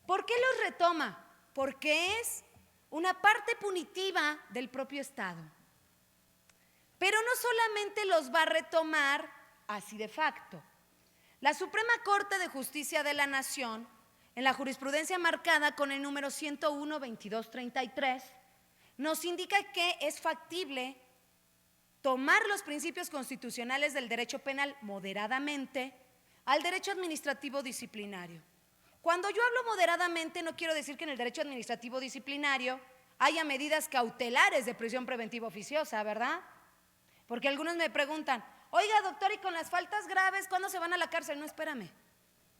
¿Por qué los retoma? Porque es una parte punitiva del propio Estado. Pero no solamente los va a retomar así de facto. La Suprema Corte de Justicia de la Nación, en la jurisprudencia marcada con el número 101-2233, nos indica que es factible tomar los principios constitucionales del derecho penal moderadamente al derecho administrativo disciplinario. Cuando yo hablo moderadamente, no quiero decir que en el derecho administrativo disciplinario haya medidas cautelares de prisión preventiva oficiosa, ¿verdad? Porque algunos me preguntan, oiga, doctor, ¿y con las faltas graves cuándo se van a la cárcel? No, espérame.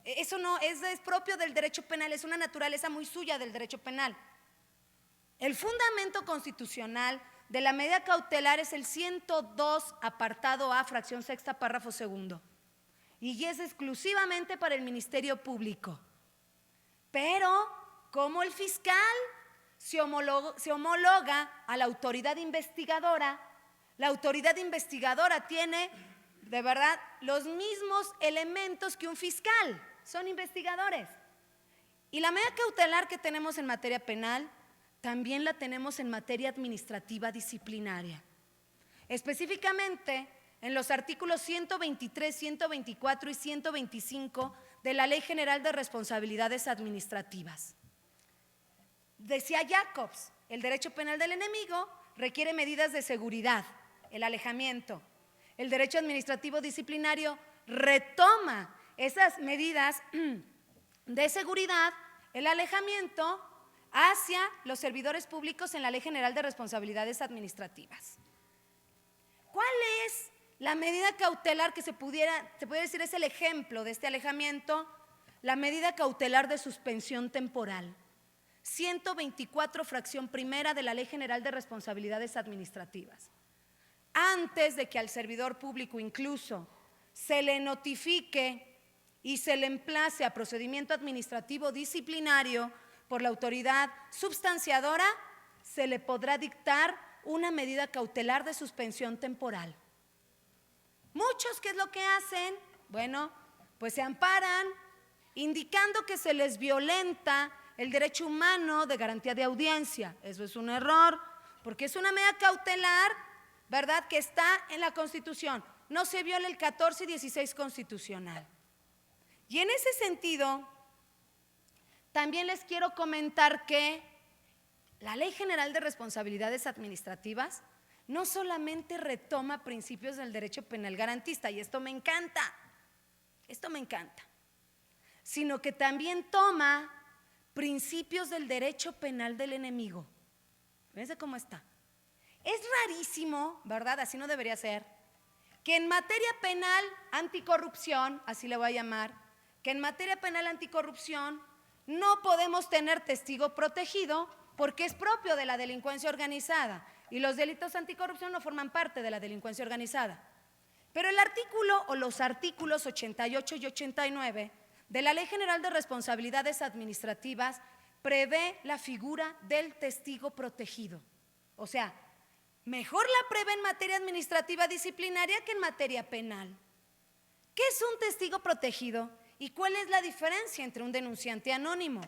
Eso no es propio del derecho penal, es una naturaleza muy suya del derecho penal. El fundamento constitucional de la medida cautelar es el 102, apartado A, fracción sexta, párrafo segundo. Y es exclusivamente para el Ministerio Público. Pero, como el fiscal se homologa a la autoridad investigadora, la autoridad investigadora tiene, de verdad, los mismos elementos que un fiscal, son investigadores. Y la medida cautelar que tenemos en materia penal, también la tenemos en materia administrativa disciplinaria. Específicamente, en los artículos 123, 124 y 125 de la Ley General de Responsabilidades Administrativas. Decía Jacobs, el derecho penal del enemigo requiere medidas de seguridad, el alejamiento. El derecho administrativo disciplinario retoma esas medidas de seguridad, el alejamiento, hacia los servidores públicos en la Ley General de Responsabilidades Administrativas. ¿Cuál es la medida cautelar que se puede decir es el ejemplo de este alejamiento? La medida cautelar de suspensión temporal. 124, fracción primera de la Ley General de Responsabilidades Administrativas. Antes de que al servidor público incluso se le notifique y se le emplace a procedimiento administrativo disciplinario por la autoridad substanciadora, se le podrá dictar una medida cautelar de suspensión temporal. Muchos, ¿qué es lo que hacen? Bueno, pues se amparan indicando que se les violenta el derecho humano de garantía de audiencia. Eso es un error, porque es una medida cautelar, ¿verdad?, que está en la Constitución. No se viola el 14 y 16 constitucional. Y en ese sentido, también les quiero comentar que la Ley General de Responsabilidades Administrativas no solamente retoma principios del derecho penal garantista, y esto me encanta, sino que también toma principios del derecho penal del enemigo. Fíjense cómo está. Es rarísimo, ¿verdad? Así no debería ser, que en materia penal anticorrupción, así le voy a llamar, que en materia penal anticorrupción no podemos tener testigo protegido porque es propio de la delincuencia organizada y los delitos anticorrupción no forman parte de la delincuencia organizada. Pero el artículo o los artículos 88 y 89 de la Ley General de Responsabilidades Administrativas prevé la figura del testigo protegido. O sea, mejor la prevé en materia administrativa disciplinaria que en materia penal. ¿Qué es un testigo protegido y cuál es la diferencia entre un denunciante anónimo?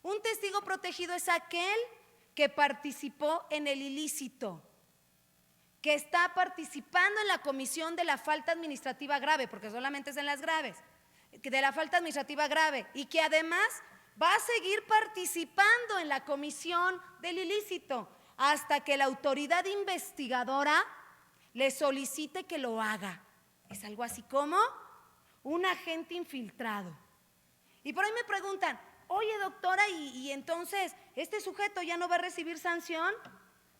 Un testigo protegido es aquel que participó en el ilícito, que está participando en la comisión de la falta administrativa grave, porque solamente es en las graves, de la falta administrativa grave, y que además va a seguir participando en la comisión del ilícito hasta que la autoridad investigadora le solicite que lo haga. Es algo así como un agente infiltrado. Y por ahí me preguntan, oye doctora, ¿y entonces este sujeto ya no va a recibir sanción?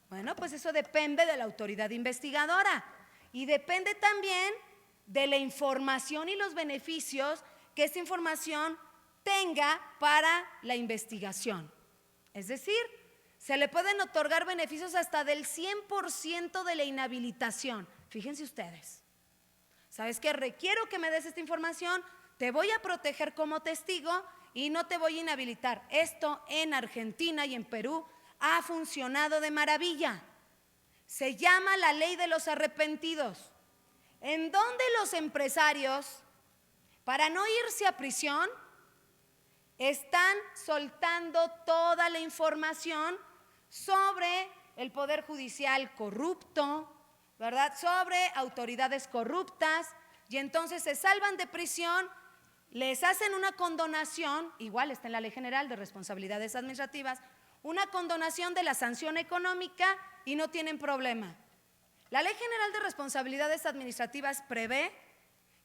Bueno, pues eso depende de la autoridad investigadora y depende también de la información y los beneficios que esta información tenga para la investigación. Es decir, se le pueden otorgar beneficios hasta del 100% de la inhabilitación. Fíjense ustedes. ¿Sabes qué? Requiero que me des esta información, te voy a proteger como testigo y no te voy a inhabilitar. Esto en Argentina y en Perú ha funcionado de maravilla. Se llama la ley de los arrepentidos, en donde los empresarios, para no irse a prisión, están soltando toda la información sobre el Poder Judicial corrupto, ¿verdad? Sobre autoridades corruptas, y entonces se salvan de prisión, les hacen una condonación, igual está en la Ley General de Responsabilidades Administrativas, una condonación de la sanción económica y no tienen problema. La Ley General de Responsabilidades Administrativas prevé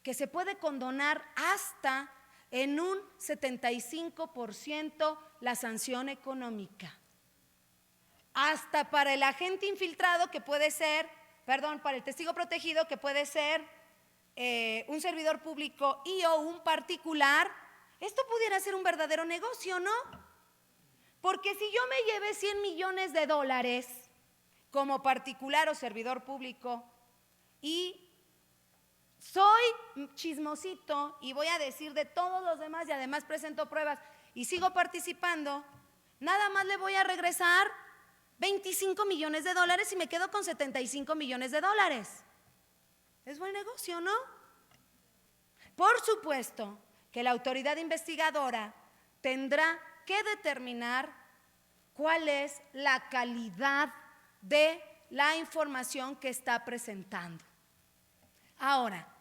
que se puede condonar hasta en un 75% la sanción económica. Hasta para el agente infiltrado que puede ser, para el testigo protegido que puede ser un servidor público y o un particular, esto pudiera ser un verdadero negocio, ¿no? Porque si yo me llevé 100 millones de dólares como particular o servidor público y soy chismosito y voy a decir de todos los demás y además presento pruebas y sigo participando, nada más le voy a regresar 25 millones de dólares y me quedo con 75 millones de dólares. Es buen negocio, ¿no? Por supuesto que la autoridad investigadora tendrá que determinar cuál es la calidad de la información que está presentando. Ahora,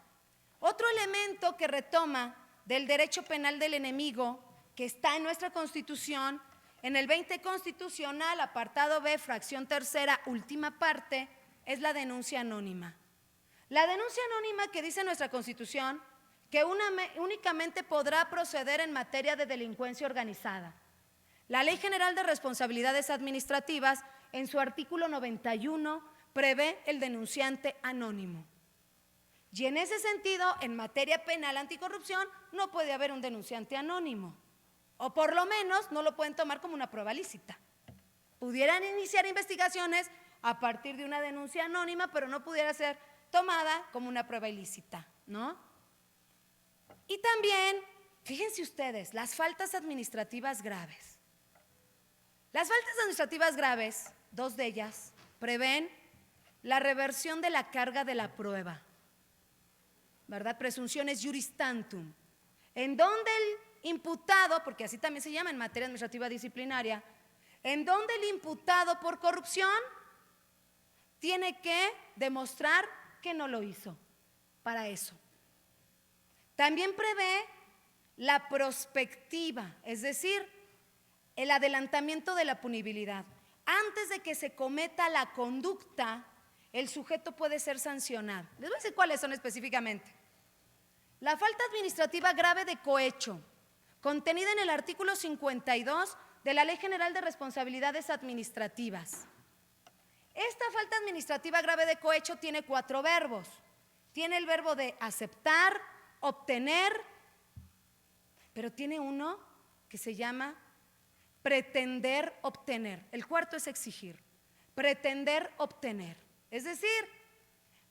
otro elemento que retoma del derecho penal del enemigo que está en nuestra Constitución, en el 20 constitucional, apartado B, fracción tercera, última parte, es la denuncia anónima. La denuncia anónima que dice nuestra Constitución que únicamente podrá proceder en materia de delincuencia organizada. La Ley General de Responsabilidades Administrativas, en su artículo 91, prevé el denunciante anónimo. Y en ese sentido, en materia penal anticorrupción, no puede haber un denunciante anónimo. O por lo menos no lo pueden tomar como una prueba lícita. Pudieran iniciar investigaciones a partir de una denuncia anónima, pero no pudiera ser tomada como una prueba ilícita, ¿no? Y también, fíjense ustedes, las faltas administrativas graves. Las faltas administrativas graves, dos de ellas, prevén la reversión de la carga de la prueba, ¿verdad? Presunciones juris tantum, en donde el imputado, porque así también se llama en materia administrativa disciplinaria, en donde el imputado por corrupción tiene que demostrar que no lo hizo para eso. También prevé la prospectiva, es decir, el adelantamiento de la punibilidad. Antes de que se cometa la conducta, el sujeto puede ser sancionado. Les voy a decir cuáles son específicamente. La falta administrativa grave de cohecho, contenida en el artículo 52 de la Ley General de Responsabilidades Administrativas. Esta falta administrativa grave de cohecho tiene 4 verbos. Tiene el verbo de aceptar, obtener, pero tiene uno que se llama pretender obtener. El cuarto es exigir. Pretender obtener. Es decir,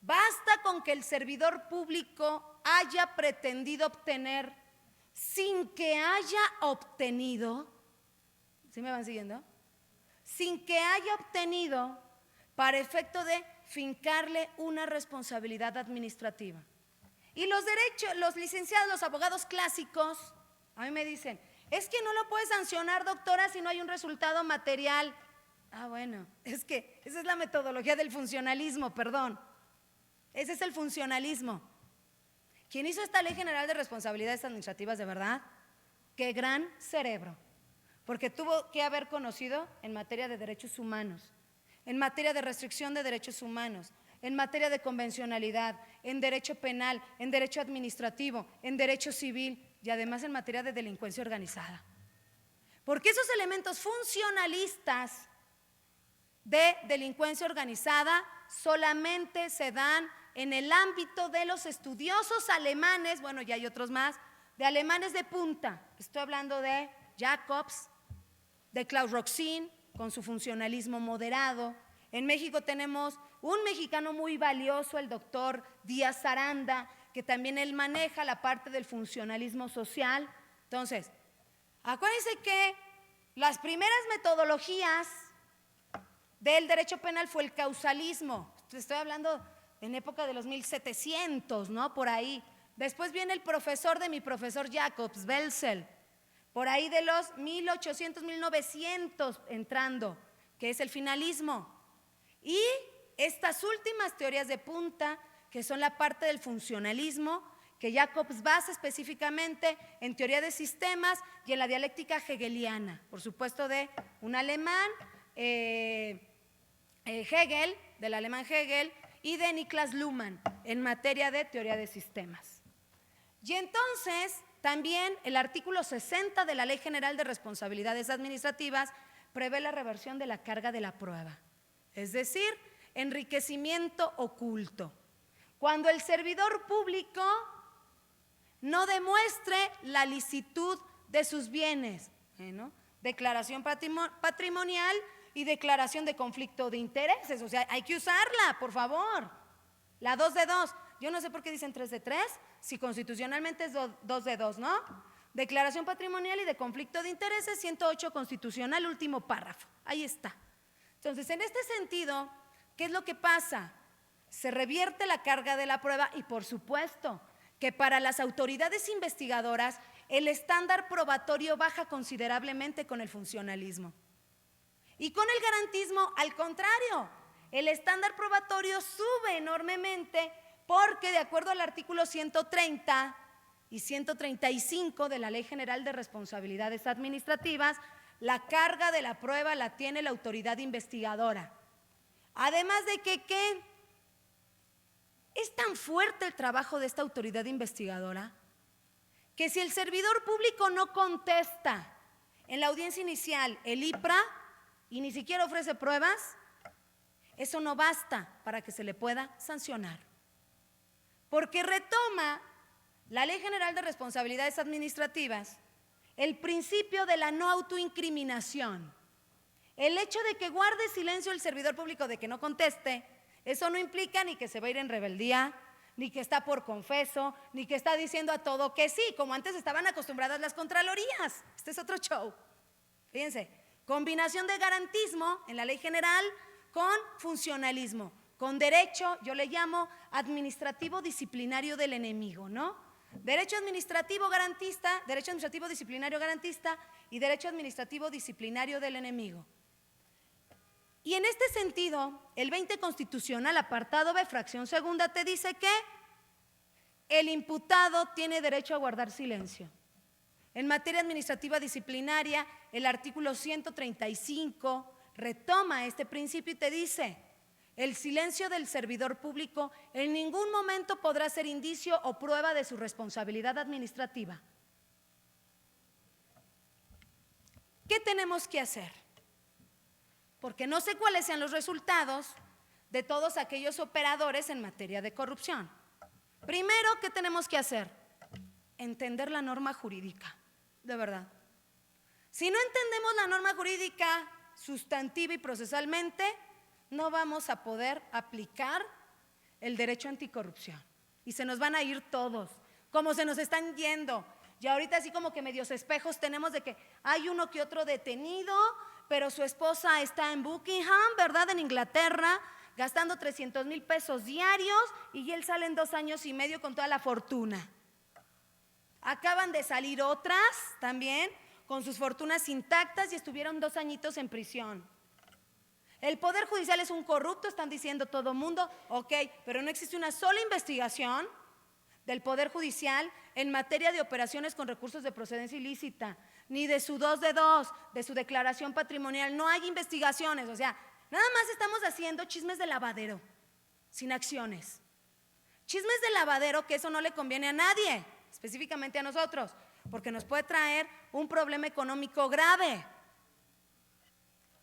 basta con que el servidor público haya pretendido obtener sin que haya obtenido, ¿sí me van siguiendo? Sin que haya obtenido para efecto de fincarle una responsabilidad administrativa. Y los derechos, los licenciados, los abogados clásicos, a mí me dicen, es que no lo puedes sancionar, doctora, si no hay un resultado material. Ah, bueno, es que esa es la metodología del funcionalismo, perdón. Ese es el funcionalismo. ¿Quién hizo esta Ley General de Responsabilidades Administrativas de verdad? ¡Qué gran cerebro! Porque tuvo que haber conocido en materia de derechos humanos, en materia de restricción de derechos humanos, en materia de convencionalidad, en derecho penal, en derecho administrativo, en derecho civil y además en materia de delincuencia organizada. Porque esos elementos funcionalistas de delincuencia organizada solamente se dan en el ámbito de los estudiosos alemanes, bueno, ya hay otros más, de alemanes de punta. Estoy hablando de Jacobs, de Klaus Roxin, con su funcionalismo moderado. En México tenemos un mexicano muy valioso, el doctor Díaz Aranda, que también él maneja la parte del funcionalismo social. Entonces, acuérdense que las primeras metodologías del derecho penal fue el causalismo. Estoy hablando en época de los 1700, ¿no? Por ahí. Después viene el profesor de mi profesor Jacobs, Welzel, por ahí de los 1800, 1900 entrando, que es el finalismo. Y estas últimas teorías de punta, que son la parte del funcionalismo, que Jacobs basa específicamente en teoría de sistemas y en la dialéctica hegeliana, por supuesto de un alemán, Hegel, del alemán Hegel, y de Niklas Luhmann, en materia de teoría de sistemas. Y entonces, también el artículo 60 de la Ley General de Responsabilidades Administrativas prevé la reversión de la carga de la prueba, es decir, enriquecimiento oculto. Cuando el servidor público no demuestre la licitud de sus bienes, ¿no? Declaración patrimonial y declaración de conflicto de intereses, o sea, hay que usarla, por favor. La 2 de 2, yo no sé por qué dicen 3 de 3, si constitucionalmente es 2 de 2, ¿no? Declaración patrimonial y de conflicto de intereses, 108 constitucional, último párrafo, ahí está. Entonces, en este sentido, ¿qué es lo que pasa? Se revierte la carga de la prueba y por supuesto que para las autoridades investigadoras el estándar probatorio baja considerablemente con el funcionalismo. Y con el garantismo, al contrario, el estándar probatorio sube enormemente porque de acuerdo al artículo 130 y 135 de la Ley General de Responsabilidades Administrativas, la carga de la prueba la tiene la autoridad investigadora. Además de que, ¿qué? Es tan fuerte el trabajo de esta autoridad investigadora que si el servidor público no contesta en la audiencia inicial el IPRA y ni siquiera ofrece pruebas, eso no basta para que se le pueda sancionar. Porque retoma la Ley General de Responsabilidades Administrativas el principio de la no autoincriminación. El hecho de que guarde silencio el servidor público, de que no conteste, eso no implica ni que se va a ir en rebeldía, ni que está por confeso, ni que está diciendo a todo que sí, como antes estaban acostumbradas las contralorías. Este es otro show. Fíjense, combinación de garantismo en la ley general con funcionalismo, con derecho, yo le llamo administrativo disciplinario del enemigo, ¿no? Derecho administrativo garantista, derecho administrativo disciplinario garantista y derecho administrativo disciplinario del enemigo. Y en este sentido, el 20 constitucional, apartado B, fracción segunda, te dice que el imputado tiene derecho a guardar silencio. En materia administrativa disciplinaria, el artículo 135 retoma este principio y te dice: el silencio del servidor público en ningún momento podrá ser indicio o prueba de su responsabilidad administrativa. ¿Qué tenemos que hacer? Porque no sé cuáles sean los resultados de todos aquellos operadores en materia de corrupción. Primero, ¿qué tenemos que hacer? Entender la norma jurídica, de verdad. Si no entendemos la norma jurídica sustantiva y procesalmente, no vamos a poder aplicar el derecho anticorrupción. Y se nos van a ir todos, como se nos están yendo Y ahorita así como que medios espejos tenemos de que hay uno que otro detenido, pero su esposa está en Buckingham, ¿verdad? En Inglaterra, gastando 300,000 pesos diarios y él sale en 2 años y medio con toda la fortuna. Acaban de salir otras también con sus fortunas intactas y estuvieron 2 añitos en prisión. El Poder Judicial es un corrupto, están diciendo todo mundo, ok, pero no existe una sola investigación del Poder Judicial en materia de operaciones con recursos de procedencia ilícita, ni de su 2 de 2, de su declaración patrimonial, no hay investigaciones, o sea, nada más estamos haciendo chismes de lavadero, sin acciones. Chismes de lavadero que eso no le conviene a nadie, específicamente a nosotros, porque nos puede traer un problema económico grave.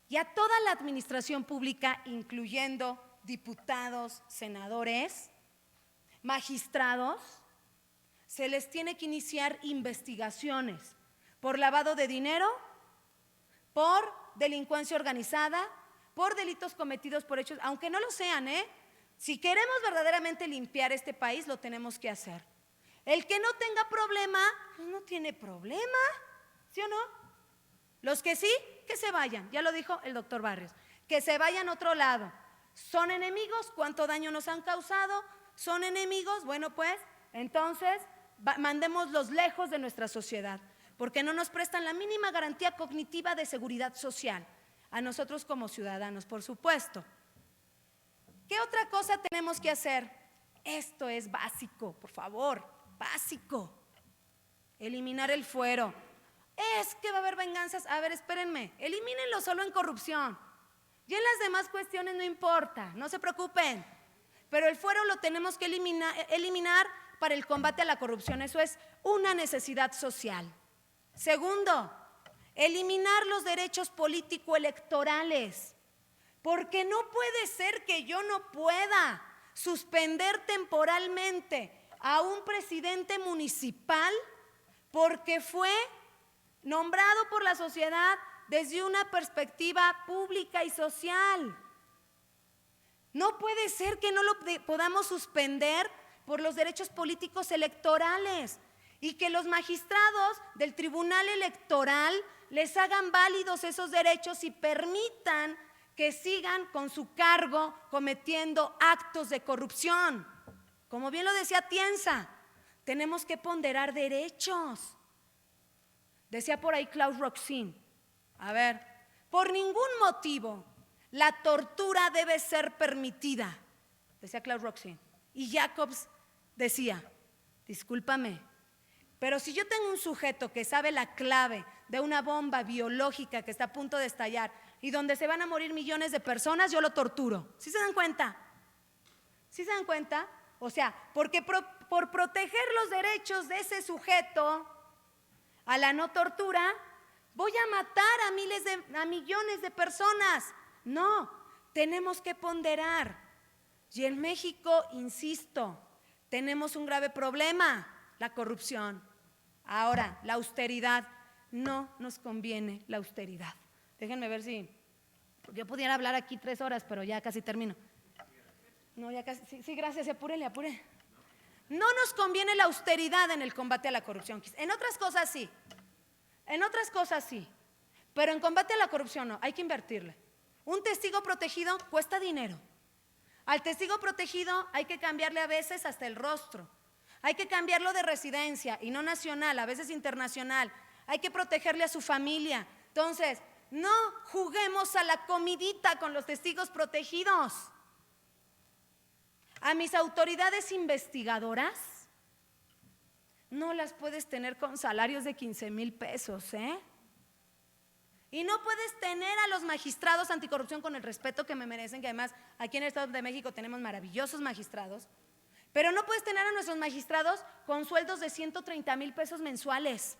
Y a toda la administración pública, incluyendo diputados, senadores, magistrados, se les tiene que iniciar investigaciones por lavado de dinero, por delincuencia organizada, por delitos cometidos por hechos, aunque no lo sean, si queremos verdaderamente limpiar este país, lo tenemos que hacer. El que no tenga problema, pues no tiene problema, ¿sí o no? Los que sí, que se vayan, ya lo dijo el doctor Barrios, que se vayan a otro lado. ¿Son enemigos? ¿Cuánto daño nos han causado? ¿Son enemigos? Bueno, pues, entonces, mandémoslos lejos de nuestra sociedad, porque no nos prestan la mínima garantía cognitiva de seguridad social, a nosotros como ciudadanos, por supuesto. ¿Qué otra cosa tenemos que hacer? Esto es básico, por favor, básico. Eliminar el fuero. Es que va a haber venganzas. A ver, espérenme, elimínenlo solo en corrupción. Y en las demás cuestiones no importa, no se preocupen. Pero el fuero lo tenemos que eliminar para el combate a la corrupción. Eso es una necesidad social. Segundo, eliminar los derechos político-electorales. Porque no puede ser que yo no pueda suspender temporalmente a un presidente municipal porque fue nombrado por la sociedad desde una perspectiva pública y social. No puede ser que no lo podamos suspender por los derechos políticos electorales y que los magistrados del Tribunal Electoral les hagan válidos esos derechos y permitan que sigan con su cargo cometiendo actos de corrupción. Como bien lo decía Tienza, tenemos que ponderar derechos. Decía por ahí Klaus Roxin, a ver, por ningún motivo la tortura debe ser permitida, decía Klaus Roxin. Y Jacobs decía, discúlpame, pero si yo tengo un sujeto que sabe la clave de una bomba biológica que está a punto de estallar y donde se van a morir millones de personas, yo lo torturo. ¿Sí se dan cuenta? ¿Sí se dan cuenta? O sea, porque por proteger los derechos de ese sujeto a la no tortura, voy a matar a millones de personas. No, tenemos que ponderar. Y en México, insisto, tenemos un grave problema, la corrupción. Ahora, la austeridad, no nos conviene la austeridad. Déjenme ver si, yo pudiera hablar aquí 3 horas, pero ya casi termino. No, ya casi, sí, gracias, apúrele. No nos conviene la austeridad en el combate a la corrupción. En otras cosas sí, pero en combate a la corrupción no, hay que invertirle. Un testigo protegido cuesta dinero. Al testigo protegido hay que cambiarle a veces hasta el rostro. Hay que cambiarlo de residencia y no nacional, a veces internacional. Hay que protegerle a su familia. Entonces, no juguemos a la comidita con los testigos protegidos. A mis autoridades investigadoras no las puedes tener con salarios de 15,000 pesos, Y no puedes tener a los magistrados anticorrupción con el respeto que me merecen, que además aquí en el Estado de México tenemos maravillosos magistrados, pero no puedes tener a nuestros magistrados con sueldos de 130,000 pesos mensuales.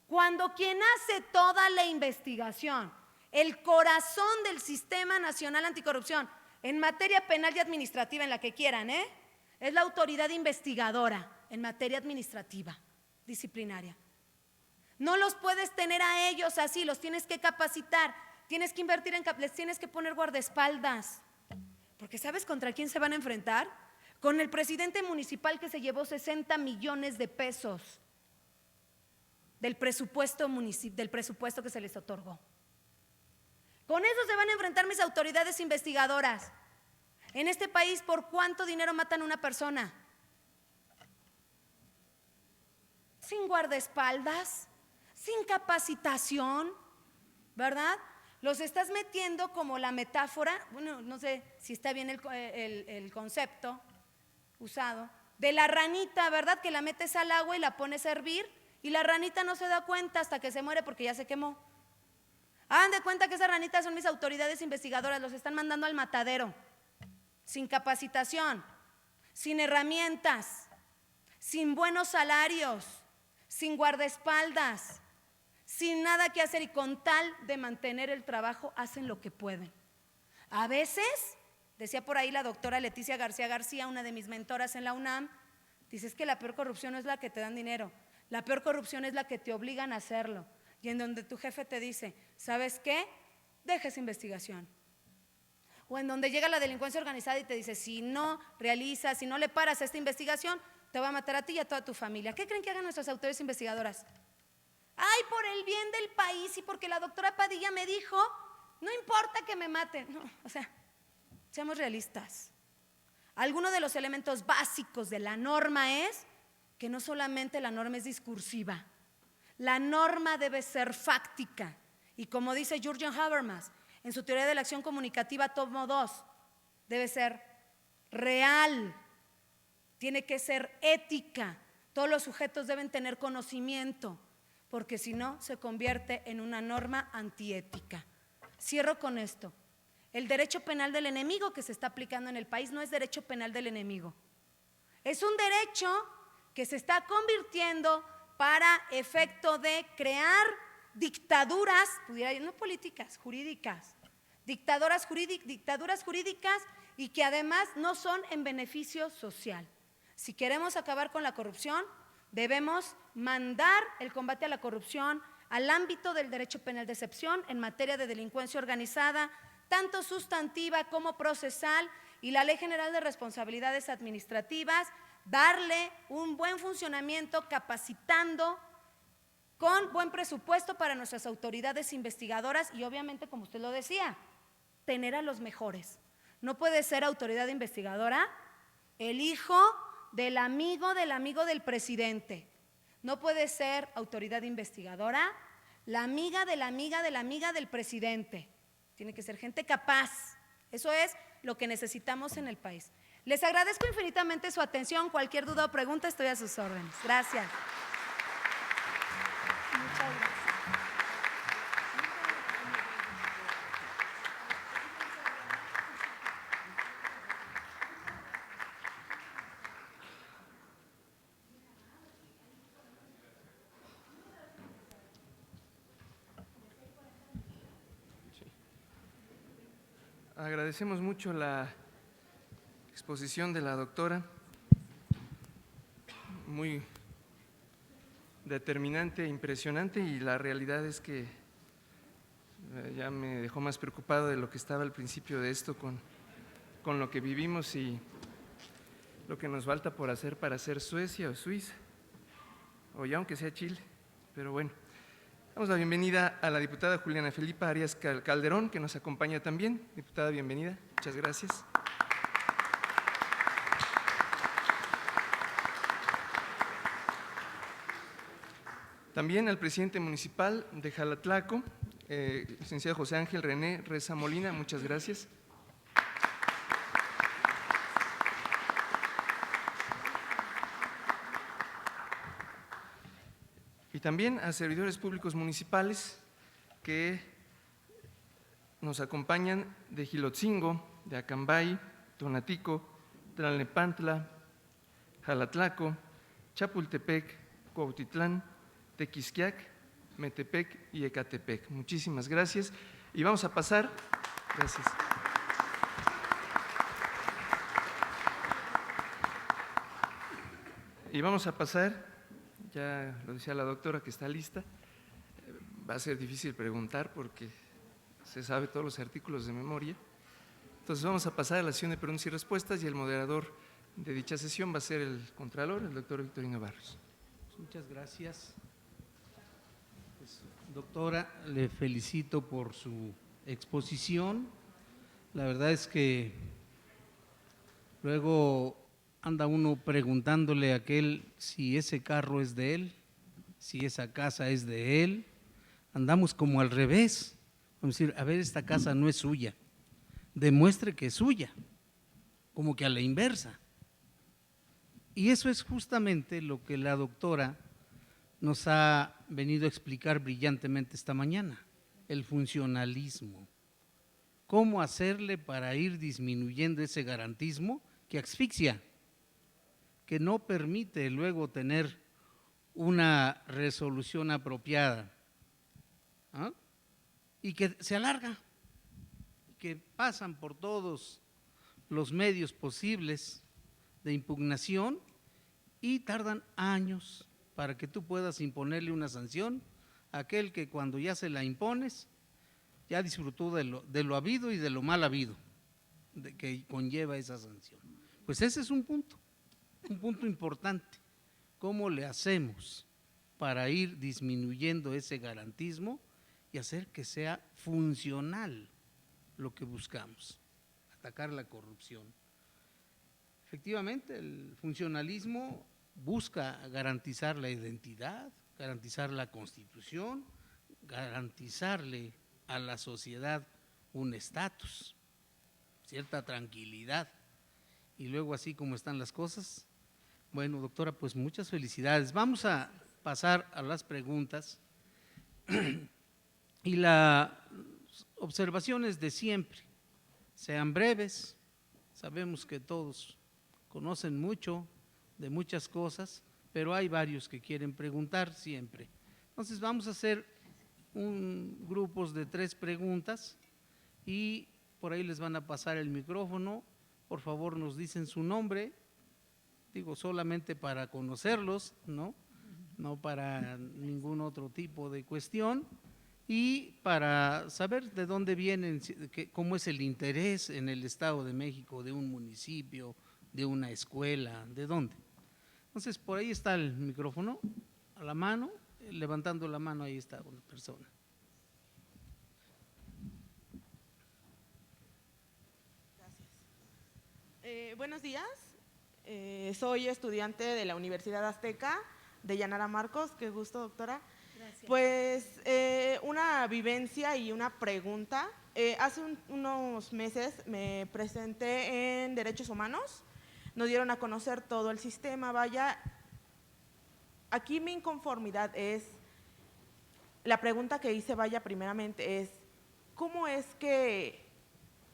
Cuando quien hace toda la investigación, el corazón del Sistema Nacional Anticorrupción, en materia penal y administrativa, en la que quieran, es la autoridad investigadora en materia administrativa, disciplinaria. No los puedes tener a ellos así, los tienes que capacitar, tienes que invertir les tienes que poner guardaespaldas. Porque ¿sabes contra quién se van a enfrentar? Con el presidente municipal que se llevó 60 millones de pesos. del presupuesto que se les otorgó. Con eso se van a enfrentar mis autoridades investigadoras. En este país, ¿por cuánto dinero matan a una persona? Sin guardaespaldas, sin capacitación, ¿verdad? Los estás metiendo como la metáfora, bueno, no sé si está bien el concepto usado, de la ranita, ¿verdad? Que la metes al agua y la pones a hervir y la ranita no se da cuenta hasta que se muere porque ya se quemó. Hagan de cuenta que esas ranitas son mis autoridades investigadoras, los están mandando al matadero, sin capacitación, sin herramientas, sin buenos salarios, sin guardaespaldas, sin nada que hacer y con tal de mantener el trabajo hacen lo que pueden. A veces, decía por ahí la doctora Leticia García García, una de mis mentoras en la UNAM, dice es que la peor corrupción no es la que te dan dinero, la peor corrupción es la que te obligan a hacerlo. Y en donde tu jefe te dice, ¿sabes qué? Deja esa investigación. O en donde llega la delincuencia organizada y te dice, si no realizas, si no le paras a esta investigación, te va a matar a ti y a toda tu familia. ¿Qué creen que hagan nuestras autoridades investigadoras? Ay, por el bien del país y porque la doctora Padilla me dijo, no importa que me maten. No, o sea, seamos realistas. Alguno de los elementos básicos de la norma es que no solamente la norma es discursiva, la norma debe ser fáctica. Y como dice Jürgen Habermas, en su teoría de la acción comunicativa tomo 2, debe ser real, tiene que ser ética, todos los sujetos deben tener conocimiento, porque si no se convierte en una norma antiética. Cierro con esto. El derecho penal del enemigo que se está aplicando en el país no es derecho penal del enemigo. Es un derecho que se está convirtiendo para efecto de crear dictaduras, no políticas, jurídicas, dictaduras jurídicas y que además no son en beneficio social. Si queremos acabar con la corrupción, debemos mandar el combate a la corrupción al ámbito del derecho penal de excepción en materia de delincuencia organizada, tanto sustantiva como procesal, y la Ley General de Responsabilidades Administrativas, darle un buen funcionamiento, capacitando con buen presupuesto para nuestras autoridades investigadoras y obviamente, como usted lo decía, tener a los mejores. No puede ser autoridad investigadora el hijo del amigo del presidente. No puede ser autoridad investigadora la amiga de la amiga de la amiga del presidente. Tiene que ser gente capaz. Eso es lo que necesitamos en el país. Les agradezco infinitamente su atención. Cualquier duda o pregunta, estoy a sus órdenes. Gracias. Muchas gracias. Agradecemos mucho la exposición de la doctora, muy determinante e impresionante, y la realidad es que ya me dejó más preocupado de lo que estaba al principio de esto con lo que vivimos y lo que nos falta por hacer para ser Suecia o Suiza, o ya aunque sea Chile, pero bueno. Damos la bienvenida a la diputada Juliana Felipa Arias Calderón, que nos acompaña también. Diputada, bienvenida. Muchas gracias. También al presidente municipal de Jalatlaco, licenciado José Ángel René Reza Molina, muchas gracias. Y también a servidores públicos municipales que nos acompañan de Jilotzingo, de Acambay, Tonatico, Tlalnepantla, Jalatlaco, Chapultepec, Cuautitlán, Tequisquiac, Metepec y Ecatepec. Muchísimas gracias. Y vamos a pasar. Gracias. Y vamos a pasar. Ya lo decía la doctora que está lista, va a ser difícil preguntar porque se sabe todos los artículos de memoria. Entonces vamos a pasar a la sesión de preguntas y respuestas y el moderador de dicha sesión va a ser el Contralor, el doctor Victorino Barrios. Muchas gracias. Doctora, le felicito por su exposición. La verdad es que luego anda uno preguntándole a aquel si ese carro es de él, si esa casa es de él. Andamos como al revés. Vamos a decir, a ver, esta casa no es suya. Demuestre que es suya, como que a la inversa. Y eso es justamente lo que la doctora nos ha venido a explicar brillantemente esta mañana, el funcionalismo. ¿Cómo hacerle para ir disminuyendo ese garantismo que asfixia, que no permite luego tener una resolución apropiada? ¿Ah? Y que se alarga, que pasan por todos los medios posibles de impugnación y tardan años para que tú puedas imponerle una sanción a aquel que cuando ya se la impones, ya disfrutó de lo habido y de lo mal habido que conlleva esa sanción. Pues ese es un punto importante. ¿Cómo le hacemos para ir disminuyendo ese garantismo y hacer que sea funcional lo que buscamos? Atacar la corrupción. Efectivamente, el funcionalismo busca garantizar la identidad, garantizar la Constitución, garantizarle a la sociedad un estatus, cierta tranquilidad. Y luego, así como están las cosas, bueno, doctora, pues muchas felicidades. Vamos a pasar a las preguntas y las observaciones de siempre. Sean breves, sabemos que todos conocen mucho de muchas cosas, pero hay varios que quieren preguntar siempre. Entonces vamos a hacer grupos de 3 preguntas y por ahí les van a pasar el micrófono. Por favor, nos dicen su nombre, digo solamente para conocerlos, no para ningún otro tipo de cuestión, y para saber de dónde vienen, cómo es el interés en el Estado de México de un municipio, de una escuela, de dónde. Entonces, por ahí está el micrófono, a la mano, levantando la mano, ahí está una persona. Gracias. Buenos días, soy estudiante de la Universidad Azteca, de Yanara Marcos. Qué gusto, doctora. Gracias. Pues una vivencia y una pregunta. Hace unos meses me presenté en Derechos Humanos, nos dieron a conocer todo el sistema, vaya. Aquí mi inconformidad es, la pregunta que hice, vaya, primeramente es, ¿cómo es que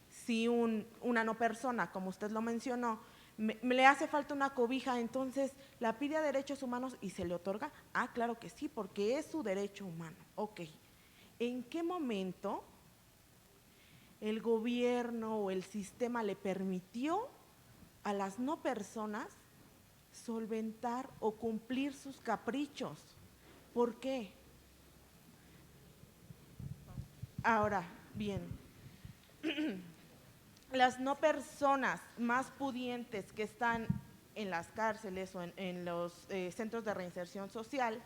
si una no persona, como usted lo mencionó, me le hace falta una cobija, entonces la pide a Derechos Humanos y se le otorga? Ah, claro que sí, porque es su derecho humano. Ok, ¿en qué momento el gobierno o el sistema le permitió a las no personas solventar o cumplir sus caprichos? ¿Por qué? Ahora, bien, las no personas más pudientes que están en las cárceles o en los centros de reinserción social,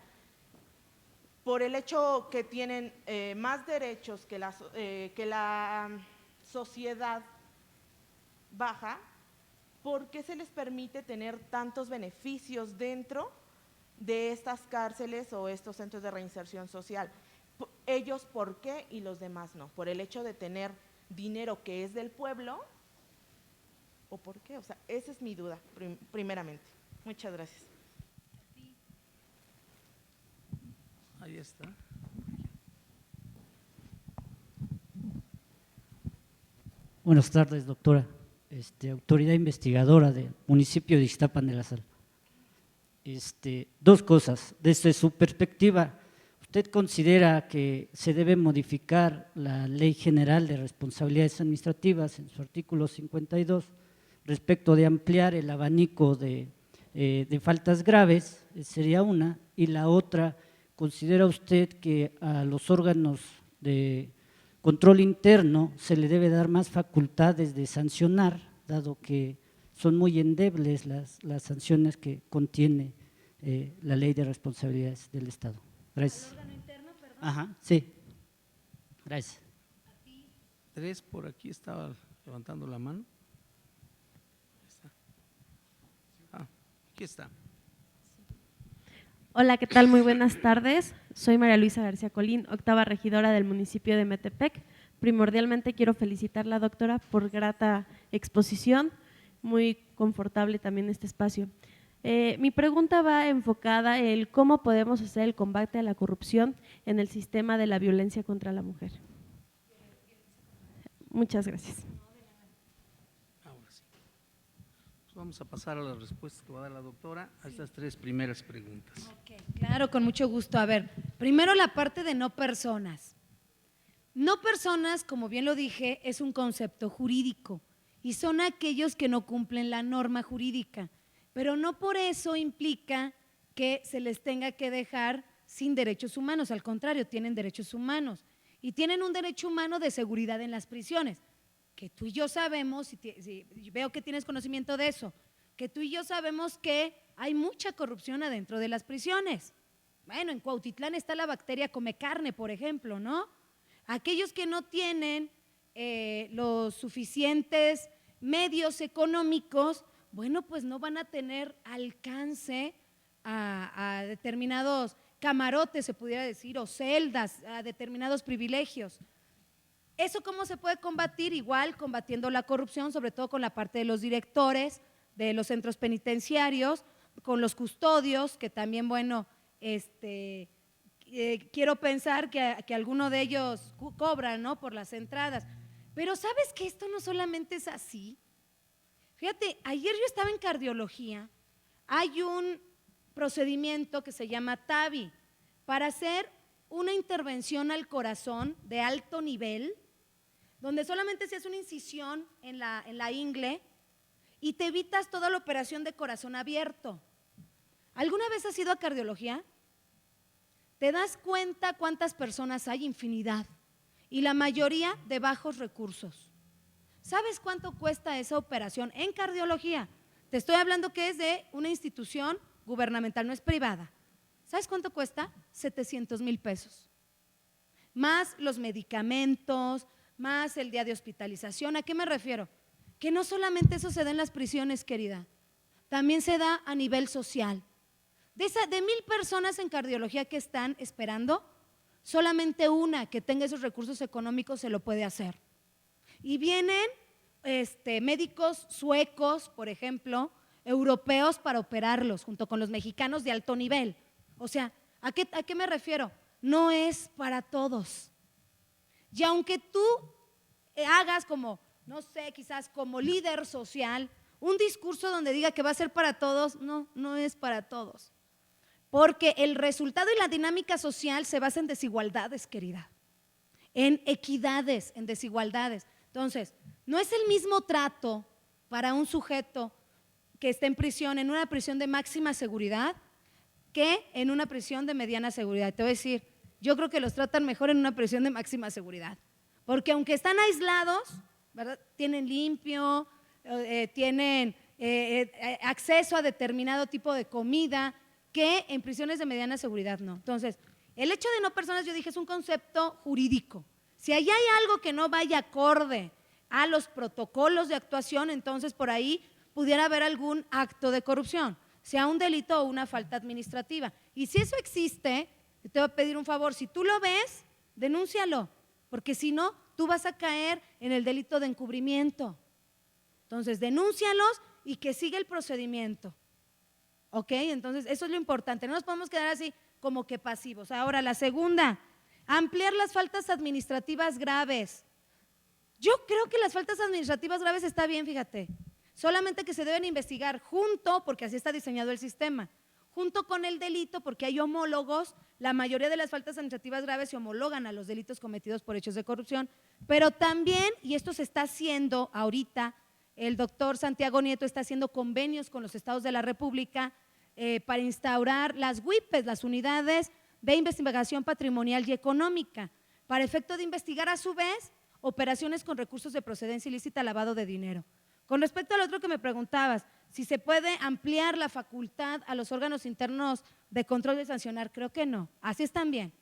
por el hecho que tienen más derechos que la sociedad baja, ¿por qué se les permite tener tantos beneficios dentro de estas cárceles o estos centros de reinserción social? Ellos, ¿por qué? Y los demás no. ¿Por el hecho de tener dinero que es del pueblo? ¿O por qué? O sea, esa es mi duda, primeramente. Muchas gracias. Ahí está. Buenas tardes, doctora. Autoridad investigadora del municipio de Ixtapan de la Sal. 2 cosas. Desde su perspectiva, ¿usted considera que se debe modificar la Ley General de Responsabilidades Administrativas en su artículo 52 respecto de ampliar el abanico de faltas graves? Sería una. Y la otra, ¿considera usted que a los órganos de control interno se le debe dar más facultades de sancionar, dado que son muy endebles las sanciones que contiene la Ley de Responsabilidades del Estado? Gracias. ¿El órgano interno, perdón? Ajá, sí. Gracias. 3 por aquí estaba levantando la mano. Ahí está. Aquí está. Hola, ¿qué tal? Muy buenas tardes. Soy María Luisa García Colín, octava regidora del municipio de Metepec. Primordialmente quiero felicitar a la doctora por grata exposición, muy confortable también este espacio. Mi pregunta va enfocada en cómo podemos hacer el combate a la corrupción en el sistema de la violencia contra la mujer. Muchas gracias. Ahora sí. Pues vamos a pasar a las respuestas que va a dar la doctora a estas 3 primeras preguntas. Ok, claro, con mucho gusto. A ver, primero la parte de no personas. No personas, como bien lo dije, es un concepto jurídico y son aquellos que no cumplen la norma jurídica, pero no por eso implica que se les tenga que dejar sin derechos humanos, al contrario, tienen derechos humanos y tienen un derecho humano de seguridad en las prisiones, que tú y yo sabemos, si veo que tienes conocimiento de eso, que tú y yo sabemos que hay mucha corrupción adentro de las prisiones. Bueno, en Cuautitlán está la bacteria come carne, por ejemplo, ¿no? Aquellos que no tienen los suficientes medios económicos, bueno, pues no van a tener alcance a determinados camarotes, se pudiera decir, o celdas, a determinados privilegios. ¿Eso cómo se puede combatir? Igual combatiendo la corrupción, sobre todo con la parte de los directores de los centros penitenciarios, con los custodios, que también, bueno, quiero pensar que alguno de ellos cobran, ¿no?, por las entradas. Pero ¿sabes que esto no solamente es así? Fíjate, ayer yo estaba en cardiología, hay un procedimiento que se llama TAVI para hacer una intervención al corazón de alto nivel, donde solamente se hace una incisión en la ingle y te evitas toda la operación de corazón abierto. ¿Alguna vez has ido a cardiología? Te das cuenta cuántas personas hay, infinidad, y la mayoría de bajos recursos. ¿Sabes cuánto cuesta esa operación en cardiología? Te estoy hablando que es de una institución gubernamental, no es privada. ¿Sabes cuánto cuesta? 700,000 pesos. Más los medicamentos, más el día de hospitalización. ¿A qué me refiero? Que no solamente eso se da en las prisiones, querida, también se da a nivel social. De 1,000 personas en cardiología que están esperando, solamente una que tenga esos recursos económicos se lo puede hacer. Y vienen médicos suecos, por ejemplo, europeos para operarlos, junto con los mexicanos de alto nivel. O sea, ¿a qué me refiero? No es para todos. Y aunque tú hagas como, no sé, quizás como líder social, un discurso donde diga que va a ser para todos, no es para todos. Porque el resultado y la dinámica social se basa en desigualdades, querida, en equidades, en desigualdades. Entonces, no es el mismo trato para un sujeto que está en prisión, en una prisión de máxima seguridad, que en una prisión de mediana seguridad. Te voy a decir, yo creo que los tratan mejor en una prisión de máxima seguridad, porque aunque están aislados, ¿verdad?, tienen limpio, tienen acceso a determinado tipo de comida, que en prisiones de mediana seguridad no. Entonces, el hecho de no personas, yo dije, es un concepto jurídico. Si allá hay algo que no vaya acorde a los protocolos de actuación, entonces por ahí pudiera haber algún acto de corrupción, sea un delito o una falta administrativa. Y si eso existe, te voy a pedir un favor, si tú lo ves, denúncialo, porque si no, tú vas a caer en el delito de encubrimiento. Entonces, denúncialos y que siga el procedimiento. ¿Ok? Entonces, eso es lo importante, no nos podemos quedar así como que pasivos. Ahora, la segunda, ampliar las faltas administrativas graves. Yo creo que las faltas administrativas graves está bien, fíjate, solamente que se deben investigar junto, porque así está diseñado el sistema, junto con el delito, porque hay homólogos, la mayoría de las faltas administrativas graves se homologan a los delitos cometidos por hechos de corrupción, pero también, y esto se está haciendo ahorita, el doctor Santiago Nieto está haciendo convenios con los estados de la República para instaurar las UIPes, las unidades de investigación patrimonial y económica, para efecto de investigar a su vez operaciones con recursos de procedencia ilícita, lavado de dinero. Con respecto al otro que me preguntabas, si se puede ampliar la facultad a los órganos internos de control y sancionar, creo que no, así están bien.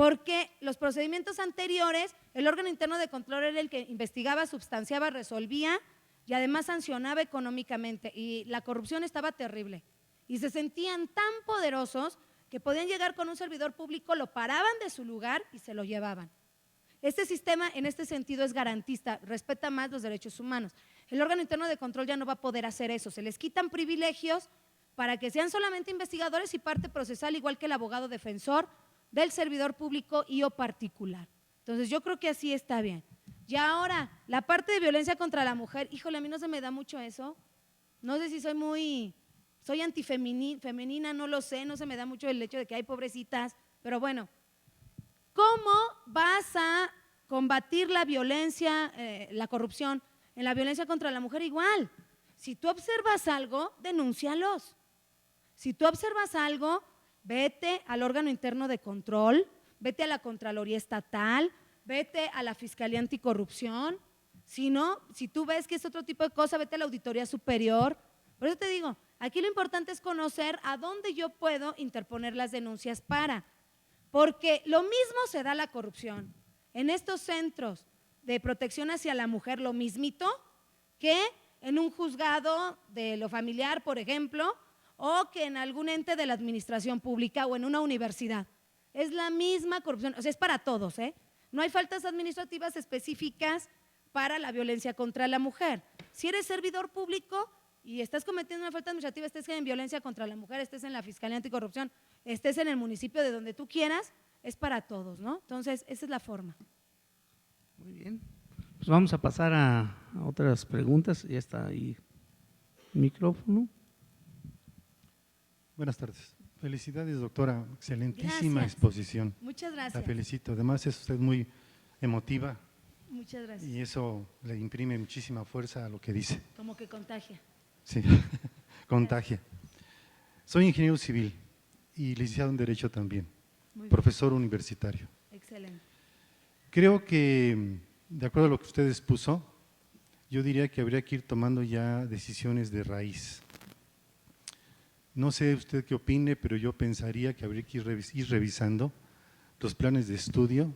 porque los procedimientos anteriores, el órgano interno de control era el que investigaba, substanciaba, resolvía y además sancionaba económicamente, y la corrupción estaba terrible. Y se sentían tan poderosos que podían llegar con un servidor público, lo paraban de su lugar y se lo llevaban. Este sistema en este sentido es garantista, respeta más los derechos humanos. El órgano interno de control ya no va a poder hacer eso, se les quitan privilegios para que sean solamente investigadores y parte procesal, igual que el abogado defensor del servidor público y o particular. Entonces yo creo que así está bien. Y ahora, la parte de violencia contra la mujer, híjole, a mí no se me da mucho eso. No sé si soy antifemenina, no lo sé, no se me da mucho el hecho de que hay pobrecitas, pero bueno, ¿cómo vas a combatir la violencia, la corrupción en la violencia contra la mujer? Igual, si tú observas algo, denúncialos. Si tú observas algo, vete al órgano interno de control, vete a la Contraloría Estatal, vete a la Fiscalía Anticorrupción. Si no, si tú ves que es otro tipo de cosa, vete a la Auditoría Superior. Por eso te digo, aquí lo importante es conocer a dónde yo puedo interponer las denuncias porque lo mismo se da la corrupción en estos centros de protección hacia la mujer, lo mismito que en un juzgado de lo familiar, por ejemplo, o que en algún ente de la administración pública o en una universidad. Es la misma corrupción, o sea, es para todos, ¿eh? No hay faltas administrativas específicas para la violencia contra la mujer. Si eres servidor público y estás cometiendo una falta administrativa, estés en violencia contra la mujer, estés en la Fiscalía Anticorrupción, estés en el municipio de donde tú quieras, es para todos, ¿no? Entonces, esa es la forma. Muy bien. Pues vamos a pasar a otras preguntas. Ya está ahí el micrófono. Buenas tardes. Felicidades, doctora. Excelentísima Gracias. exposición. Muchas La gracias. felicito. Además, es usted muy emotiva Muchas gracias. y eso le imprime muchísima fuerza a lo que dice. Como que contagia. Sí, contagia. Soy ingeniero civil y licenciado en Derecho también, Muy bien. profesor universitario. Excelente. Creo que, de acuerdo a lo que usted expuso, yo diría que habría que ir tomando ya decisiones de raíz. No sé usted qué opine, pero yo pensaría que habría que ir revisando los planes de estudio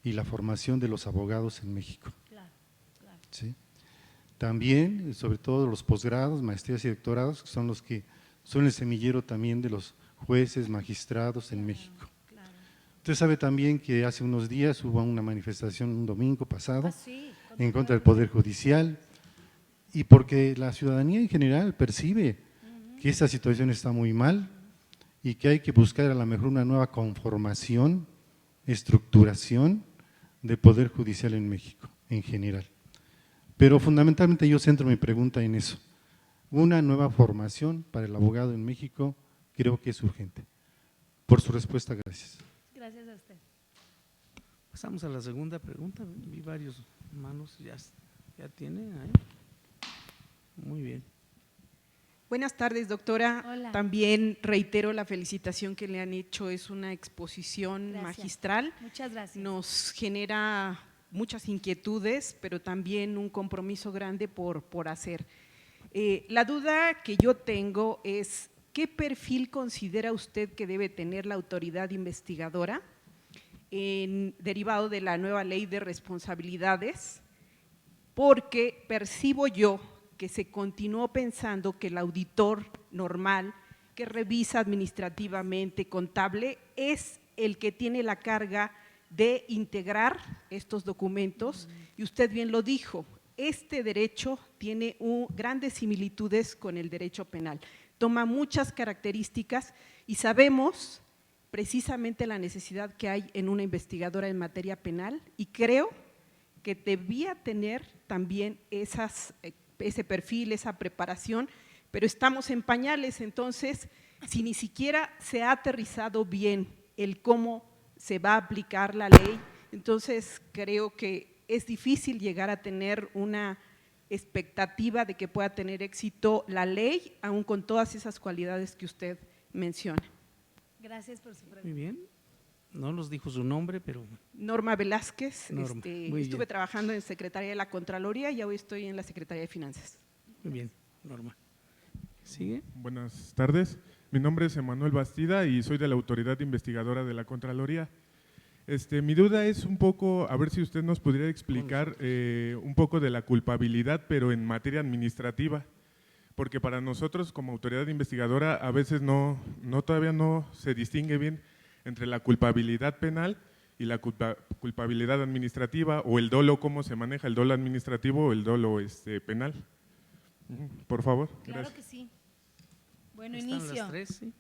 y la formación de los abogados en México. Claro, claro. ¿Sí? También, sobre todo los posgrados, maestrías y doctorados, que son los que son el semillero también de los jueces, magistrados en México. Claro. Usted sabe también que hace unos días hubo una manifestación un domingo pasado Sí, en contra del Poder Judicial y porque la ciudadanía en general percibe que esta situación está muy mal y que hay que buscar a lo mejor una nueva conformación, estructuración del Poder Judicial en México en general. Pero fundamentalmente yo centro mi pregunta en eso. Una nueva formación para el abogado en México creo que es urgente. Por su respuesta, gracias. Gracias a usted. Pasamos a la segunda pregunta. Vi varios manos, ya tiene ahí. Muy bien. Buenas tardes, doctora. Hola. También reitero la felicitación que le han hecho, es una exposición Gracias. magistral. Muchas gracias. Nos genera muchas inquietudes, pero también un compromiso grande por hacer. La duda que yo tengo es, ¿qué perfil considera usted que debe tener la autoridad investigadora derivado de la nueva ley de responsabilidades? Porque percibo yo que se continuó pensando que el auditor normal que revisa administrativamente, contable, es el que tiene la carga de integrar estos documentos y usted bien lo dijo, este derecho tiene grandes similitudes con el derecho penal, toma muchas características y sabemos precisamente la necesidad que hay en una investigadora en materia penal y creo que debía tener también ese perfil, esa preparación, pero estamos en pañales, entonces si ni siquiera se ha aterrizado bien el cómo se va a aplicar la ley, entonces creo que es difícil llegar a tener una expectativa de que pueda tener éxito la ley, aún con todas esas cualidades que usted menciona. Gracias por su pregunta. Muy bien. No nos dijo su nombre, pero… Norma Velázquez, Norma, muy estuve bien. trabajando en Secretaría de la Contraloría y hoy estoy en la Secretaría de Finanzas. Muy bien, Norma. ¿Sigue? Buenas tardes, mi nombre es Emanuel Bastida y soy de la Autoridad Investigadora de la Contraloría. Mi duda es un poco, a ver si usted nos pudiera explicar un poco de la culpabilidad, pero en materia administrativa, porque para nosotros como autoridad investigadora a veces todavía no se distingue bien entre la culpabilidad penal y la culpabilidad administrativa, o el dolo, cómo se maneja el dolo administrativo o el dolo penal. Por favor. Claro Gracias. que sí. Bueno, Están inicio. las tres, sí.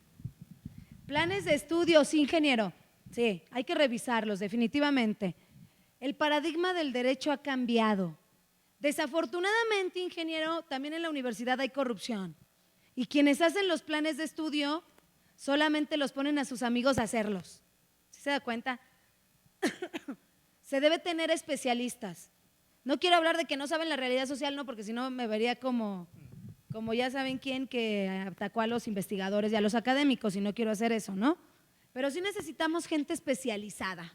Planes de estudios, ingeniero. Sí, hay que revisarlos, definitivamente. El paradigma del derecho ha cambiado. Desafortunadamente, ingeniero, también en la universidad hay corrupción. Y quienes hacen los planes de estudio solamente los ponen a sus amigos a hacerlos. ¿Sí se da cuenta? Se debe tener especialistas. No quiero hablar de que no saben la realidad social, no, porque si no me vería como ya saben quién que atacó a los investigadores y a los académicos, y no quiero hacer eso, ¿no? Pero sí necesitamos gente especializada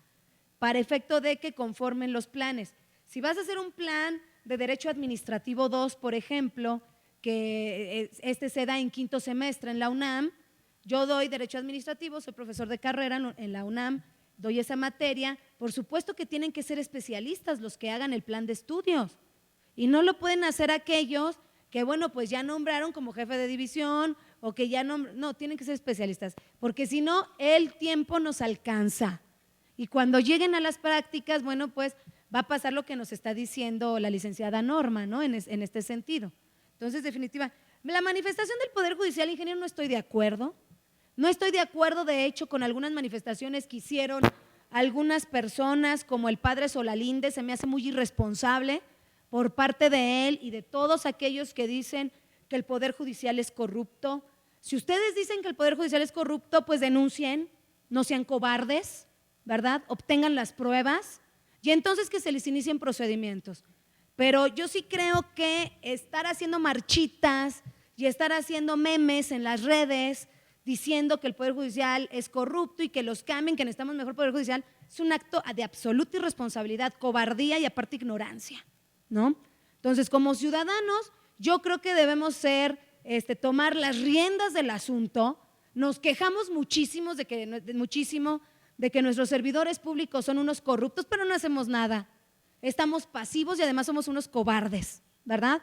para efecto de que conformen los planes. Si vas a hacer un plan de Derecho Administrativo 2, por ejemplo, que se da en quinto semestre en la UNAM, yo doy Derecho Administrativo, soy profesor de carrera en la UNAM, doy esa materia, por supuesto que tienen que ser especialistas los que hagan el plan de estudios y no lo pueden hacer aquellos que, bueno, pues ya nombraron como jefe de división o que ya no, tienen que ser especialistas, porque si no, el tiempo nos alcanza y cuando lleguen a las prácticas, bueno, pues va a pasar lo que nos está diciendo la licenciada Norma, ¿no? En este sentido. Entonces, definitiva, la manifestación del Poder Judicial, ingeniero, no estoy de acuerdo. No estoy de acuerdo, de hecho, con algunas manifestaciones que hicieron algunas personas, como el padre Solalinde, se me hace muy irresponsable por parte de él y de todos aquellos que dicen que el Poder Judicial es corrupto. Si ustedes dicen que el Poder Judicial es corrupto, pues denuncien, no sean cobardes, ¿verdad? Obtengan las pruebas y entonces que se les inicien procedimientos. Pero yo sí creo que estar haciendo marchitas y estar haciendo memes en las redes diciendo que el Poder Judicial es corrupto y que los cambien, que necesitamos mejor Poder Judicial, es un acto de absoluta irresponsabilidad, cobardía y aparte ignorancia, ¿no? Entonces, como ciudadanos, yo creo que debemos tomar las riendas del asunto. Nos quejamos muchísimo de que nuestros servidores públicos son unos corruptos, pero no hacemos nada. Estamos pasivos y además somos unos cobardes, ¿verdad?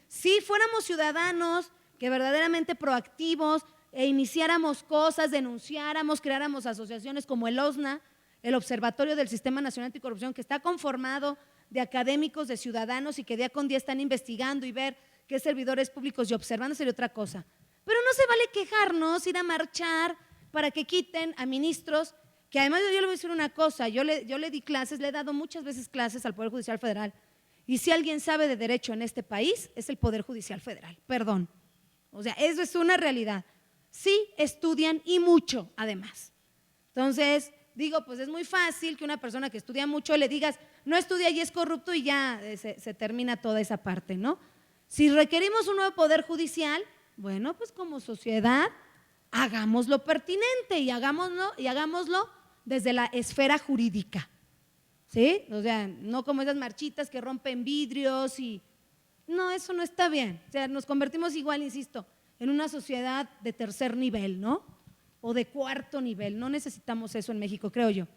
Si fuéramos ciudadanos que verdaderamente proactivos e iniciáramos cosas, denunciáramos, creáramos asociaciones como el OSNA, el Observatorio del Sistema Nacional Anticorrupción, que está conformado de académicos, de ciudadanos y que día con día están investigando y ver qué servidores públicos y observando, sería otra cosa. Pero no se vale quejarnos, ir a marchar para que quiten a ministros, que además yo le voy a decir una cosa, yo le di clases, le he dado muchas veces clases al Poder Judicial Federal, y si alguien sabe de derecho en este país, es el Poder Judicial Federal, perdón. O sea, eso es una realidad. Sí estudian y mucho, además. Entonces, digo, pues es muy fácil que una persona que estudia mucho le digas, no estudia y es corrupto y ya se termina toda esa parte, ¿no? Si requerimos un nuevo Poder Judicial, bueno, pues como sociedad, hagamos lo pertinente y hagámoslo desde la esfera jurídica, ¿sí? O sea, no como esas marchitas que rompen vidrios y… No, eso no está bien. O sea, nos convertimos igual, insisto, en una sociedad de tercer nivel, ¿no? O de cuarto nivel. No necesitamos eso en México, creo yo.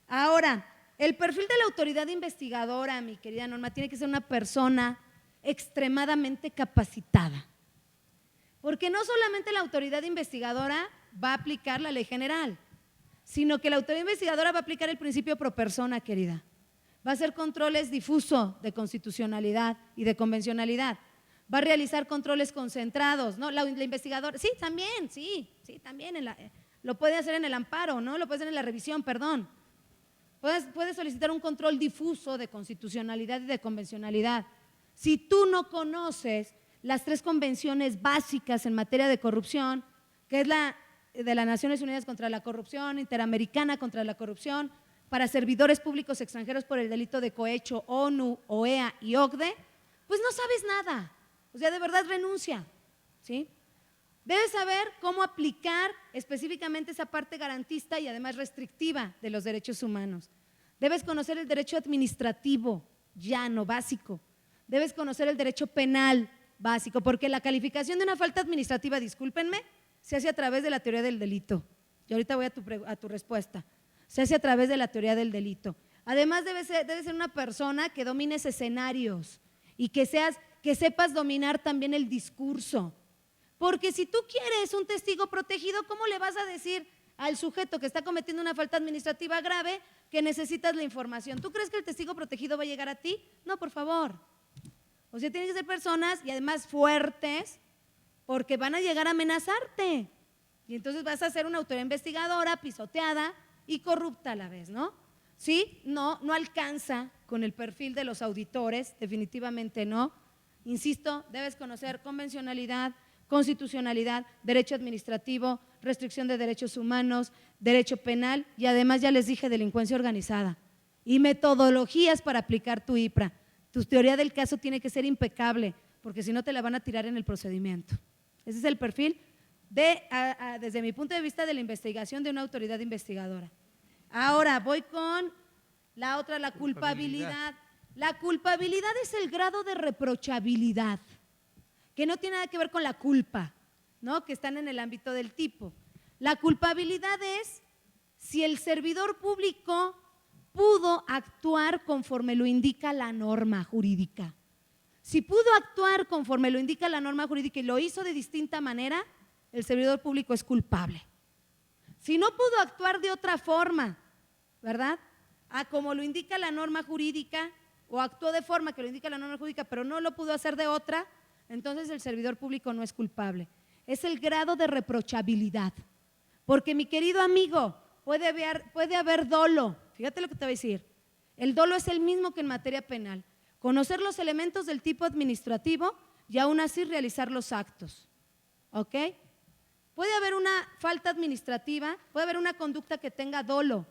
Ahora, el perfil de la autoridad investigadora, mi querida Norma, tiene que ser una persona extremadamente capacitada. Porque no solamente la autoridad investigadora va a aplicar la ley general, sino que la autoridad investigadora va a aplicar el principio pro persona, querida. Va a hacer controles difuso de constitucionalidad y de convencionalidad. Va a realizar controles concentrados, ¿no? La investigadora, sí, también, lo puede hacer en el amparo, ¿no? Lo puede hacer en la revisión, perdón. Puede solicitar un control difuso de constitucionalidad y de convencionalidad. Si tú no conoces las 3 convenciones básicas en materia de corrupción, que es la de las Naciones Unidas contra la Corrupción, Interamericana contra la Corrupción, para servidores públicos extranjeros por el delito de cohecho, ONU, OEA y OCDE, pues no sabes nada. O sea, de verdad renuncia, ¿sí? Debes saber cómo aplicar específicamente esa parte garantista y además restrictiva de los derechos humanos. Debes conocer el derecho administrativo, llano, básico. Debes conocer el derecho penal, básico, porque la calificación de una falta administrativa, discúlpenme, se hace a través de la teoría del delito. Y ahorita voy a tu respuesta. se hace a través de la teoría del delito. Además, debe ser una persona que domines escenarios y que sepas dominar también el discurso. Porque si tú quieres un testigo protegido, ¿cómo le vas a decir al sujeto que está cometiendo una falta administrativa grave que necesitas la información? ¿Tú crees que el testigo protegido va a llegar a ti? No, por favor. O sea, tienen que ser personas y además fuertes, porque van a llegar a amenazarte. Y entonces vas a ser una autoridad investigadora pisoteada y corrupta a la vez, ¿no? Sí, no alcanza con el perfil de los auditores, definitivamente no. Insisto, debes conocer convencionalidad, constitucionalidad, derecho administrativo, restricción de derechos humanos, derecho penal y además ya les dije delincuencia organizada y metodologías para aplicar tu IPRA. Tu teoría del caso tiene que ser impecable porque si no te la van a tirar en el procedimiento. Ese es el perfil desde mi punto de vista de la investigación de una autoridad investigadora. Ahora voy con la otra, la culpabilidad. La culpabilidad es el grado de reprochabilidad, que no tiene nada que ver con la culpa, ¿no? Que están en el ámbito del tipo. La culpabilidad es si el servidor público pudo actuar conforme lo indica la norma jurídica. Si pudo actuar conforme lo indica la norma jurídica y lo hizo de distinta manera, el servidor público es culpable. Si no pudo actuar de otra forma, ¿verdad? Como lo indica la norma jurídica, o actuó de forma que lo indica la norma jurídica, pero no lo pudo hacer de otra, entonces el servidor público no es culpable. Es el grado de reprochabilidad. Porque mi querido amigo, puede haber dolo. Fíjate lo que te voy a decir. El dolo es el mismo que en materia penal. Conocer los elementos del tipo administrativo y aún así realizar los actos. ¿Ok? Puede haber una falta administrativa, puede haber una conducta que tenga dolo,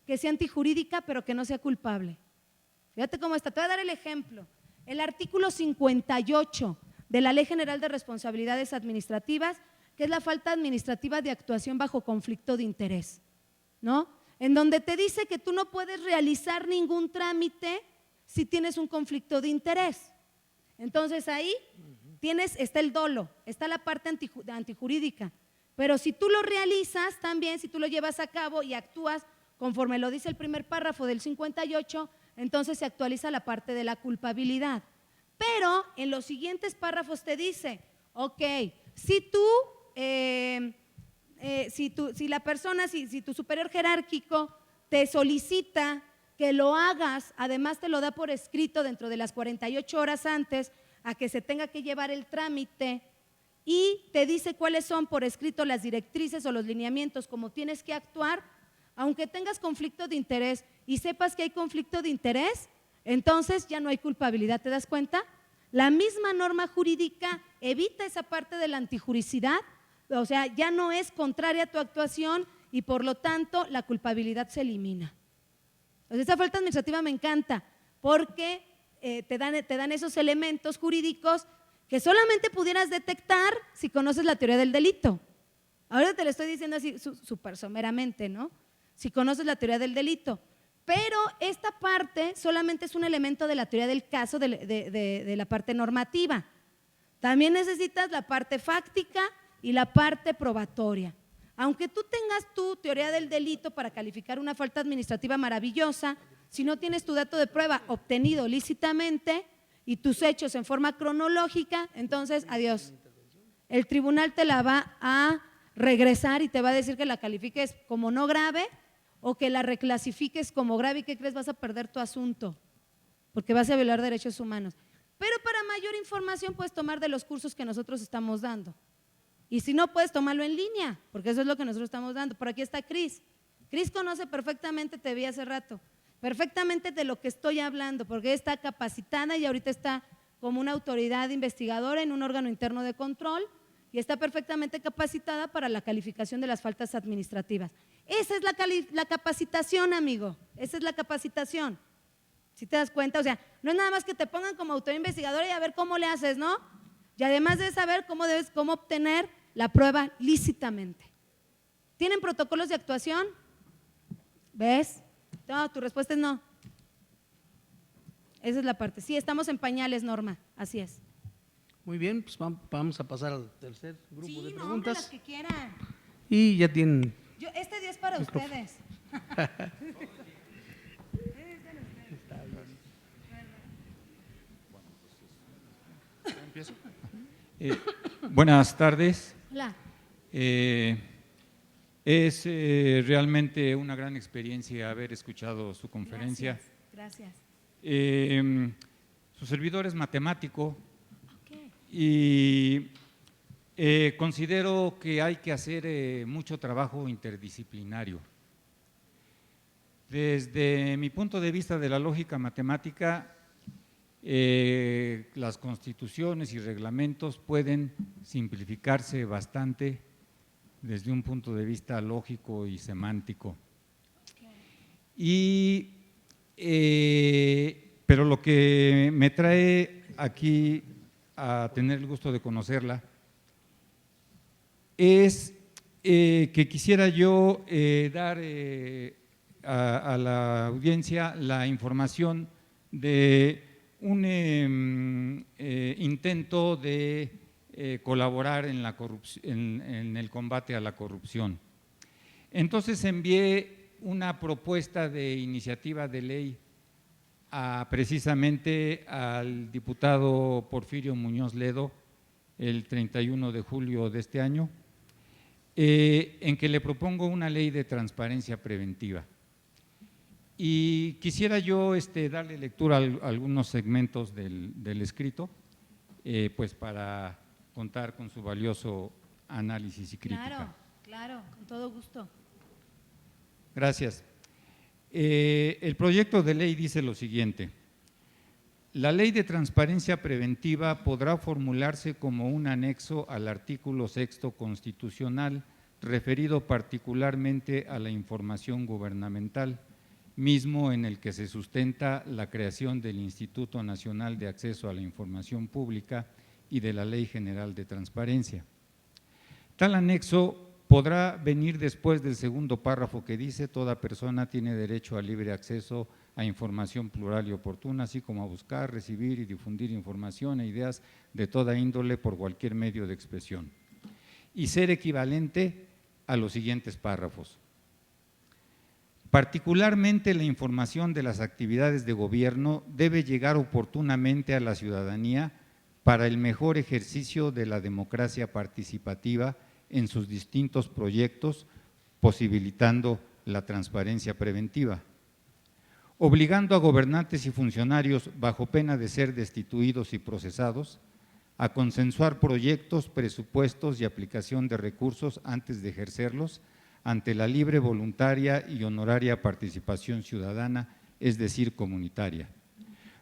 que sea antijurídica, pero que no sea culpable. Fíjate cómo está. Te voy a dar el ejemplo. El artículo 58 de la Ley General de Responsabilidades Administrativas, que es la falta administrativa de actuación bajo conflicto de interés, ¿no? En donde te dice que tú no puedes realizar ningún trámite si tienes un conflicto de interés. Entonces ahí está el dolo, está la parte antijurídica, pero si tú lo realizas también, si tú lo llevas a cabo y actúas conforme lo dice el primer párrafo del 58, entonces se actualiza la parte de la culpabilidad. Pero en los siguientes párrafos te dice, ok, si tu superior jerárquico te solicita que lo hagas, además te lo da por escrito dentro de las 48 horas antes a que se tenga que llevar el trámite y te dice cuáles son por escrito las directrices o los lineamientos, como tienes que actuar, aunque tengas conflicto de interés y sepas que hay conflicto de interés, entonces ya no hay culpabilidad, ¿te das cuenta? La misma norma jurídica evita esa parte de la antijuricidad, o sea, ya no es contraria a tu actuación y por lo tanto la culpabilidad se elimina. Entonces, esa falta administrativa me encanta porque te dan esos elementos jurídicos que solamente pudieras detectar si conoces la teoría del delito. Ahora te lo estoy diciendo así súper someramente, ¿no? Si conoces la teoría del delito. Pero esta parte solamente es un elemento de la teoría del caso, de la parte normativa. También necesitas la parte fáctica y la parte probatoria. Aunque tú tengas tu teoría del delito para calificar una falta administrativa maravillosa, si no tienes tu dato de prueba obtenido lícitamente y tus hechos en forma cronológica, entonces adiós. El tribunal te la va a regresar y te va a decir que la califiques como no grave o que la reclasifiques como grave. ¿Y qué crees? Vas a perder tu asunto porque vas a violar derechos humanos. Pero para mayor información puedes tomar de los cursos que nosotros estamos dando. Y si no, puedes tomarlo en línea, porque eso es lo que nosotros estamos dando. Por aquí está Cris. Cris conoce perfectamente, te vi hace rato, perfectamente de lo que estoy hablando, porque está capacitada y ahorita está como una autoridad investigadora en un órgano interno de control y está perfectamente capacitada para la calificación de las faltas administrativas. Esa es la capacitación, amigo, esa es la capacitación. ¿Sí te das cuenta? O sea, no es nada más que te pongan como autoridad investigadora y a ver cómo le haces, ¿no? Y además debes saber cómo obtener la prueba lícitamente. ¿Tienen protocolos de actuación? ¿Ves? No, tu respuesta es no. Esa es la parte. Sí, estamos en pañales, Norma, así es. Muy bien, pues vamos a pasar al tercer grupo de preguntas. Las que quieran. Y ya tienen… Este día es para ustedes. Buenas tardes. Hola. Es realmente una gran experiencia haber escuchado su conferencia. Gracias. Su servidor es matemático Okay. y considero que hay que hacer mucho trabajo interdisciplinario. Desde mi punto de vista de la lógica matemática, las constituciones y reglamentos pueden simplificarse bastante desde un punto de vista lógico y semántico. Pero lo que me trae aquí a tener el gusto de conocerla es que quisiera yo dar a la audiencia la información de un intento de colaborar en el combate a la corrupción. Entonces envié una propuesta de iniciativa de ley precisamente al diputado Porfirio Muñoz Ledo el 31 de julio de este año, en que le propongo una ley de transparencia preventiva. Y quisiera yo darle lectura a algunos segmentos del escrito, pues para contar con su valioso análisis y crítica. Claro, con todo gusto. Gracias. El proyecto de ley dice lo siguiente: la ley de transparencia preventiva podrá formularse como un anexo al artículo 6º constitucional referido particularmente a la información gubernamental, mismo en el que se sustenta la creación del Instituto Nacional de Acceso a la Información Pública y de la Ley General de Transparencia. Tal anexo podrá venir después del segundo párrafo que dice: toda persona tiene derecho a libre acceso a información plural y oportuna, así como a buscar, recibir y difundir información e ideas de toda índole por cualquier medio de expresión, y ser equivalente a los siguientes párrafos. Particularmente la información de las actividades de gobierno debe llegar oportunamente a la ciudadanía para el mejor ejercicio de la democracia participativa en sus distintos proyectos, posibilitando la transparencia preventiva, obligando a gobernantes y funcionarios, bajo pena de ser destituidos y procesados, a consensuar proyectos, presupuestos y aplicación de recursos antes de ejercerlos, ante la libre, voluntaria y honoraria participación ciudadana, es decir, comunitaria.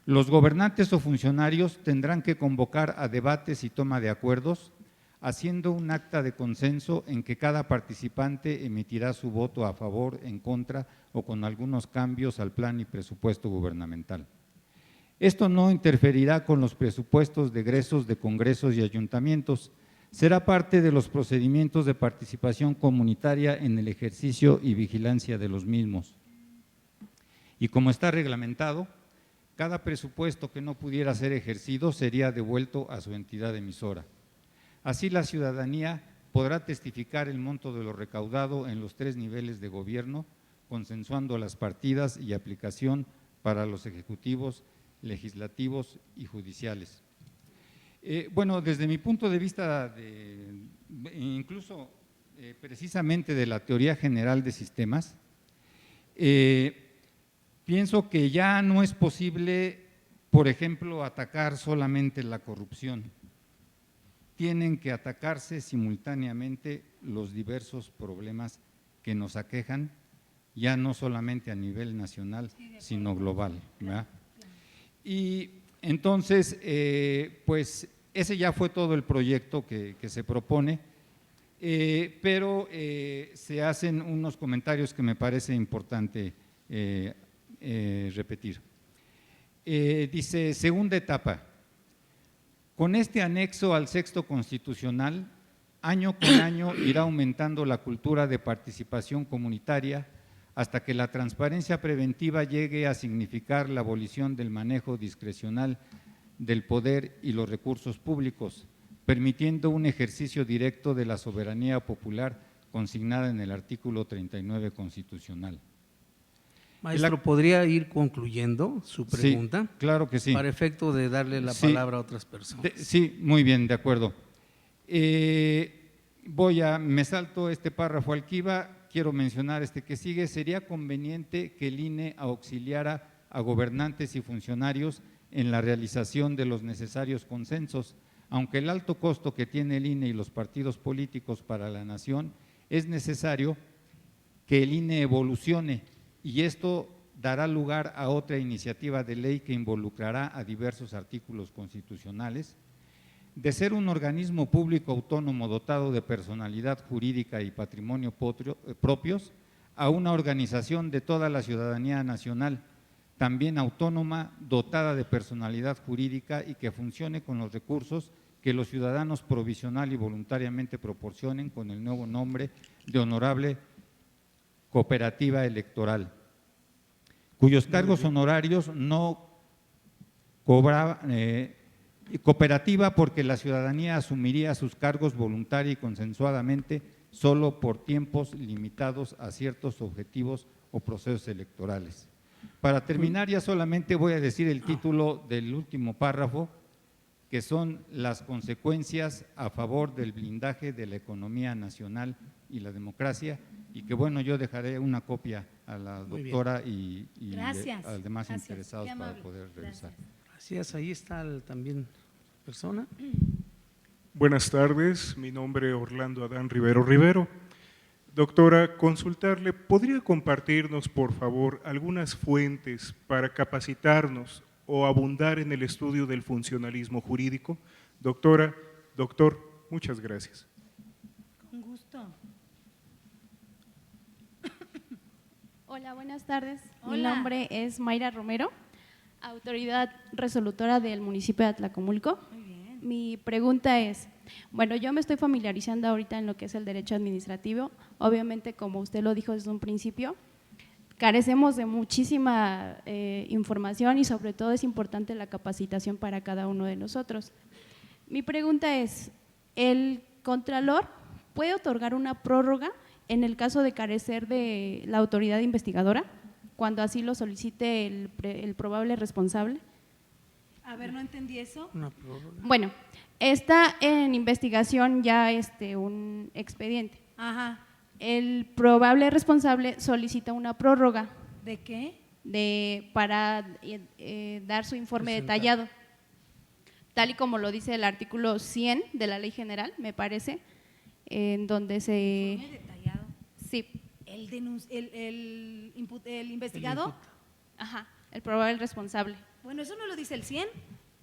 Los gobernantes o funcionarios tendrán que convocar a debates y toma de acuerdos, haciendo un acta de consenso en que cada participante emitirá su voto a favor, en contra o con algunos cambios al plan y presupuesto gubernamental. Esto no interferirá con los presupuestos de egresos de congresos y ayuntamientos. Será parte de los procedimientos de participación comunitaria en el ejercicio y vigilancia de los mismos. Y como está reglamentado, cada presupuesto que no pudiera ser ejercido sería devuelto a su entidad emisora. Así, la ciudadanía podrá testificar el monto de lo recaudado en los 3 niveles de gobierno, consensuando las partidas y aplicación para los ejecutivos, legislativos y judiciales. Bueno, desde mi punto de vista, incluso precisamente de la teoría general de sistemas, pienso que ya no es posible, por ejemplo, atacar solamente la corrupción. Tienen que atacarse simultáneamente los diversos problemas que nos aquejan, ya no solamente a nivel nacional, sino global, ¿verdad? Y entonces, pues ese ya fue todo el proyecto que se propone, pero se hacen unos comentarios que me parece importante repetir. Dice: segunda etapa. Con este anexo al 6º constitucional, año con año irá aumentando la cultura de participación comunitaria hasta que la transparencia preventiva llegue a significar la abolición del manejo discrecional del poder y los recursos públicos, permitiendo un ejercicio directo de la soberanía popular consignada en el artículo 39 constitucional. Maestro, ¿podría ir concluyendo su pregunta? Sí, claro que sí. Para efecto de darle la Sí. palabra a otras personas. Sí, muy bien, de acuerdo. Me salto este párrafo al que iba, quiero mencionar este que sigue. Sería conveniente que el INE auxiliara a gobernantes y funcionarios en la realización de los necesarios consensos, aunque el alto costo que tiene el INE y los partidos políticos para la nación, es necesario que el INE evolucione, y esto dará lugar a otra iniciativa de ley que involucrará a diversos artículos constitucionales. De ser un organismo público autónomo dotado de personalidad jurídica y patrimonio propios, a una organización de toda la ciudadanía nacional, también autónoma, dotada de personalidad jurídica y que funcione con los recursos que los ciudadanos provisional y voluntariamente proporcionen con el nuevo nombre de Honorable Cooperativa Electoral, cuyos cargos honorarios no cobraban, cooperativa porque la ciudadanía asumiría sus cargos voluntaria y consensuadamente solo por tiempos limitados a ciertos objetivos o procesos electorales. Para terminar, ya solamente voy a decir el título del último párrafo, que son las consecuencias a favor del blindaje de la economía nacional y la democracia, y que bueno, yo dejaré una copia a la doctora y Gracias. a los demás Gracias. interesados Qué para amable. poder revisar. Gracias, ahí está también persona. Buenas tardes, mi nombre es Orlando Adán Rivero. Doctora, consultarle, ¿podría compartirnos, por favor, algunas fuentes para capacitarnos o abundar en el estudio del funcionalismo jurídico? Doctora, doctor, muchas gracias. Con gusto. Hola, buenas tardes. Mi Hola. nombre es Mayra Romero, autoridad resolutora del municipio de Atlacomulco. Muy bien. Mi pregunta es, bueno, yo me estoy familiarizando ahorita en lo que es el derecho administrativo. Obviamente, como usted lo dijo desde un principio, carecemos de muchísima información y sobre todo es importante la capacitación para cada uno de nosotros. Mi pregunta es, ¿el Contralor puede otorgar una prórroga en el caso de carecer de la autoridad investigadora, cuando así lo solicite el probable responsable? A ver, no entendí eso. Una prórroga. Bueno, está en investigación ya un expediente. Ajá. El probable responsable solicita una prórroga ¿De qué? para dar su informe Presentar. detallado, tal y como lo dice el artículo 100 de la Ley General, me parece, en donde se… Informe detallado. Sí, El investigado. ajá, el probable responsable, Bueno, eso no lo dice el 100.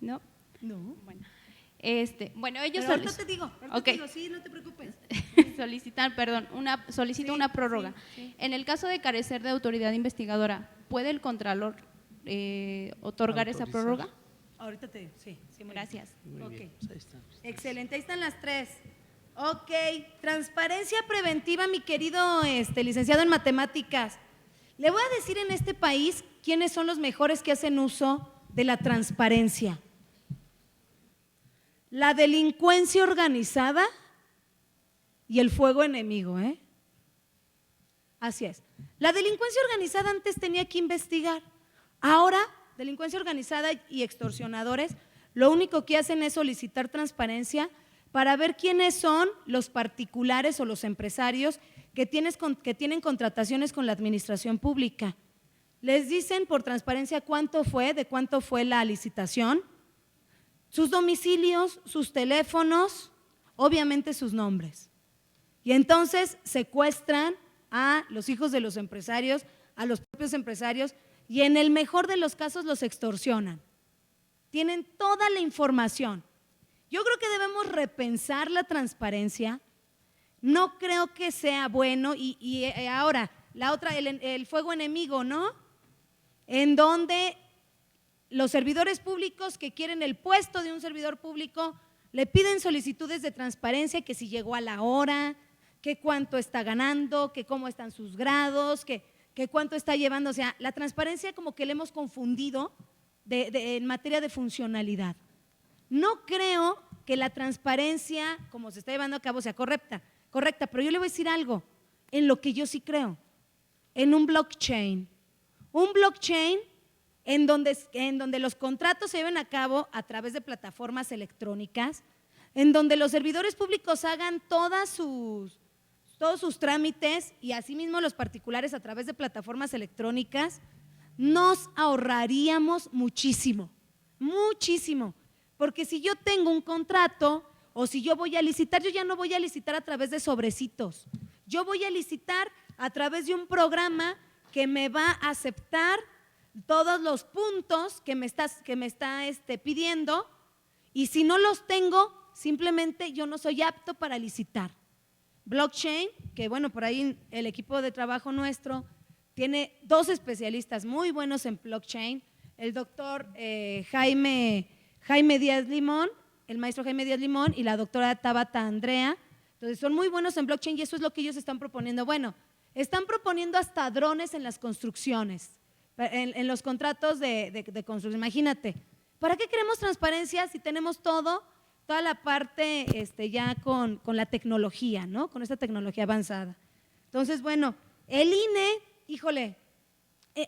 ¿no? No. Bueno, bueno, ellos Pero ahorita te digo, ahorita Ok. te digo, sí, no te preocupes. solicita Sí, una prórroga. sí, sí. En el caso de carecer de autoridad investigadora, ¿puede el Contralor otorgar esa Autorizar. prórroga? Ahorita te digo, sí. Sí, muy bien. Gracias. Muy Ok. bien, pues ahí está. Excelente, ahí están las tres. Ok, transparencia preventiva, mi querido licenciado en matemáticas. Le voy a decir en este país quiénes son los mejores que hacen uso de la transparencia. La delincuencia organizada y el fuego enemigo, ¿eh? Así es. La delincuencia organizada antes tenía que investigar. Ahora, delincuencia organizada y extorsionadores, lo único que hacen es solicitar transparencia para ver quiénes son los particulares o los empresarios que tienen contrataciones con la administración pública. Les dicen por transparencia de cuánto fue la licitación, sus domicilios, sus teléfonos, obviamente sus nombres. Y entonces secuestran a los hijos de los empresarios, a los propios empresarios, y en el mejor de los casos los extorsionan. Tienen toda la información. Yo creo que debemos repensar la transparencia. No creo que sea bueno. Y ahora, la otra, el fuego enemigo, ¿no? En donde los servidores públicos que quieren el puesto de un servidor público le piden solicitudes de transparencia, que si llegó a la hora, que cuánto está ganando, que cómo están sus grados, que cuánto está llevando. O sea, la transparencia como que le hemos confundido en materia de funcionalidad. No creo que la transparencia, como se está llevando a cabo, sea correcta, pero yo le voy a decir algo, en lo que yo sí creo, en un blockchain. un blockchain en donde los contratos se lleven a cabo a través de plataformas electrónicas, en donde los servidores públicos hagan todos sus trámites y asimismo los particulares a través de plataformas electrónicas, nos ahorraríamos muchísimo, muchísimo. Porque si yo tengo un contrato o si yo voy a licitar, yo ya no voy a licitar a través de sobrecitos. Yo voy a licitar a través de un programa que me va a aceptar todos los puntos que me está pidiendo, y si no los tengo, simplemente yo no soy apto para licitar. Blockchain, que bueno, por ahí el equipo de trabajo nuestro tiene 2 especialistas muy buenos en blockchain, el doctor Jaime Díaz Limón, el maestro Jaime Díaz Limón y la doctora Tabata Andrea. Entonces son muy buenos en blockchain y eso es lo que ellos están proponiendo. Bueno, están proponiendo hasta drones en las construcciones, en los contratos de construcción. Imagínate, ¿para qué queremos transparencia si tenemos toda la parte ya con la tecnología, ¿no? Con esta tecnología avanzada. Entonces, bueno, el INE, híjole,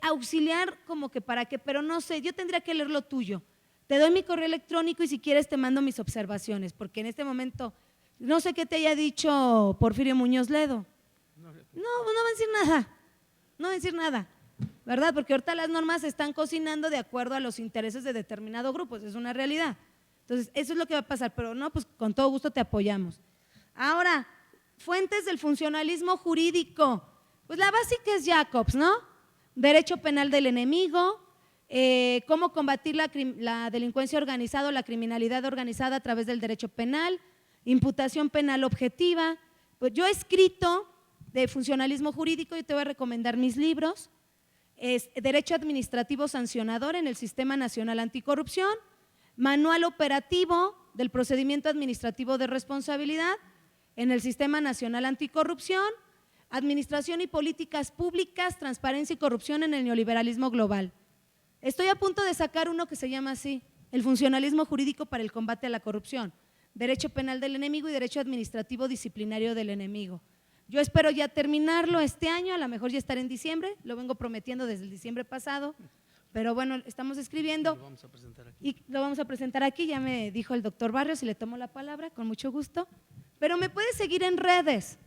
auxiliar como que para qué, pero no sé, yo tendría que leer lo tuyo. Te doy mi correo electrónico y si quieres te mando mis observaciones, porque en este momento no sé qué te haya dicho Porfirio Muñoz Ledo. No va a decir nada, no va a decir nada, ¿verdad? Porque ahorita las normas se están cocinando de acuerdo a los intereses de determinado grupo, es una realidad. Entonces, eso es lo que va a pasar, pero no, pues con todo gusto te apoyamos. Ahora, fuentes del funcionalismo jurídico, pues la básica es Jacobs, ¿no? Derecho penal del enemigo, cómo combatir la delincuencia organizada o la criminalidad organizada a través del derecho penal, imputación penal objetiva. Pues yo he escrito de funcionalismo jurídico y te voy a recomendar mis libros, es Derecho Administrativo Sancionador en el Sistema Nacional Anticorrupción, Manual Operativo del Procedimiento Administrativo de Responsabilidad en el Sistema Nacional Anticorrupción, Administración y Políticas Públicas, Transparencia y Corrupción en el Neoliberalismo Global. Estoy a punto de sacar uno que se llama así, el funcionalismo jurídico para el combate a la corrupción, Derecho Penal del Enemigo y Derecho Administrativo Disciplinario del Enemigo. Yo espero ya terminarlo este año, a lo mejor ya estar en diciembre, lo vengo prometiendo desde el diciembre pasado, pero bueno, estamos escribiendo y lo vamos a presentar aquí, ya me dijo el doctor Barrios y le tomo la palabra, con mucho gusto, pero me puedes seguir en redes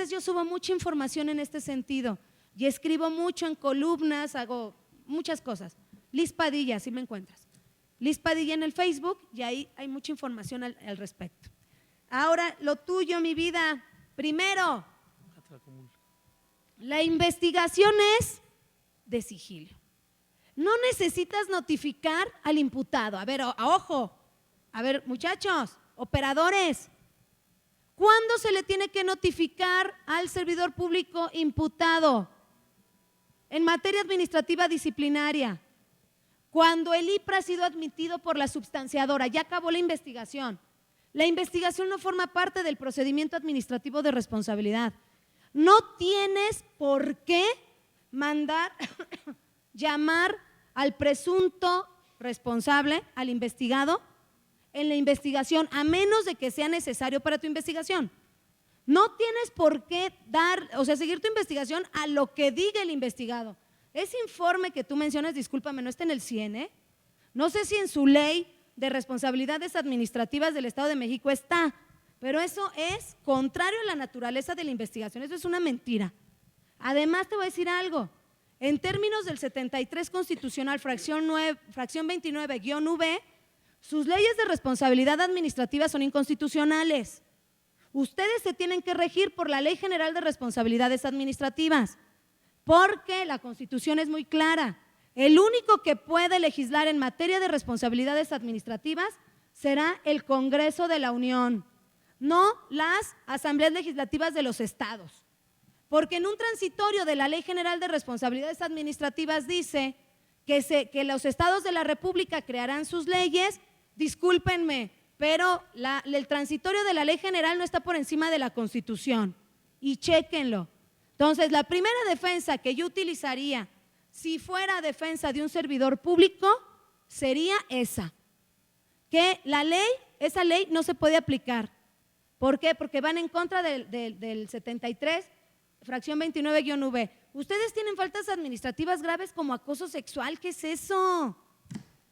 yo subo mucha información en este sentido y escribo mucho en columnas, hago muchas cosas. Liz Padilla, así me encuentras. Liz Padilla en el Facebook y ahí hay mucha información al respecto. Ahora, lo tuyo, mi vida, primero, la investigación es de sigilo. No necesitas notificar al imputado. A ver, ojo, a ver, muchachos, operadores, ¿cuándo se le tiene que notificar al servidor público imputado? En materia administrativa disciplinaria, cuando el IPRA ha sido admitido por la substanciadora, ya acabó la investigación. La investigación no forma parte del procedimiento administrativo de responsabilidad. No tienes por qué mandar, llamar al presunto responsable, al investigado, en la investigación, a menos de que sea necesario para tu investigación. No tienes por qué seguir tu investigación a lo que diga el investigado. Ese informe que tú mencionas, discúlpame, no está en el 100, no sé si en su ley de responsabilidades administrativas del Estado de México está, pero eso es contrario a la naturaleza de la investigación, eso es una mentira. Además te voy a decir algo, en términos del 73 constitucional, fracción 29-V, sus leyes de responsabilidad administrativa son inconstitucionales. Ustedes se tienen que regir por la Ley General de Responsabilidades Administrativas, porque la Constitución es muy clara. El único que puede legislar en materia de responsabilidades administrativas será el Congreso de la Unión, no las asambleas legislativas de los estados. Porque en un transitorio de la Ley General de Responsabilidades Administrativas dice que los estados de la República crearán sus leyes, discúlpenme, pero el transitorio de la Ley General no está por encima de la Constitución, y chéquenlo. Entonces, la primera defensa que yo utilizaría si fuera defensa de un servidor público sería esa, que esa ley no se puede aplicar. ¿Por qué? Porque van en contra del 73, fracción 29-V. ustedes tienen faltas administrativas graves como acoso sexual, ¿qué es eso?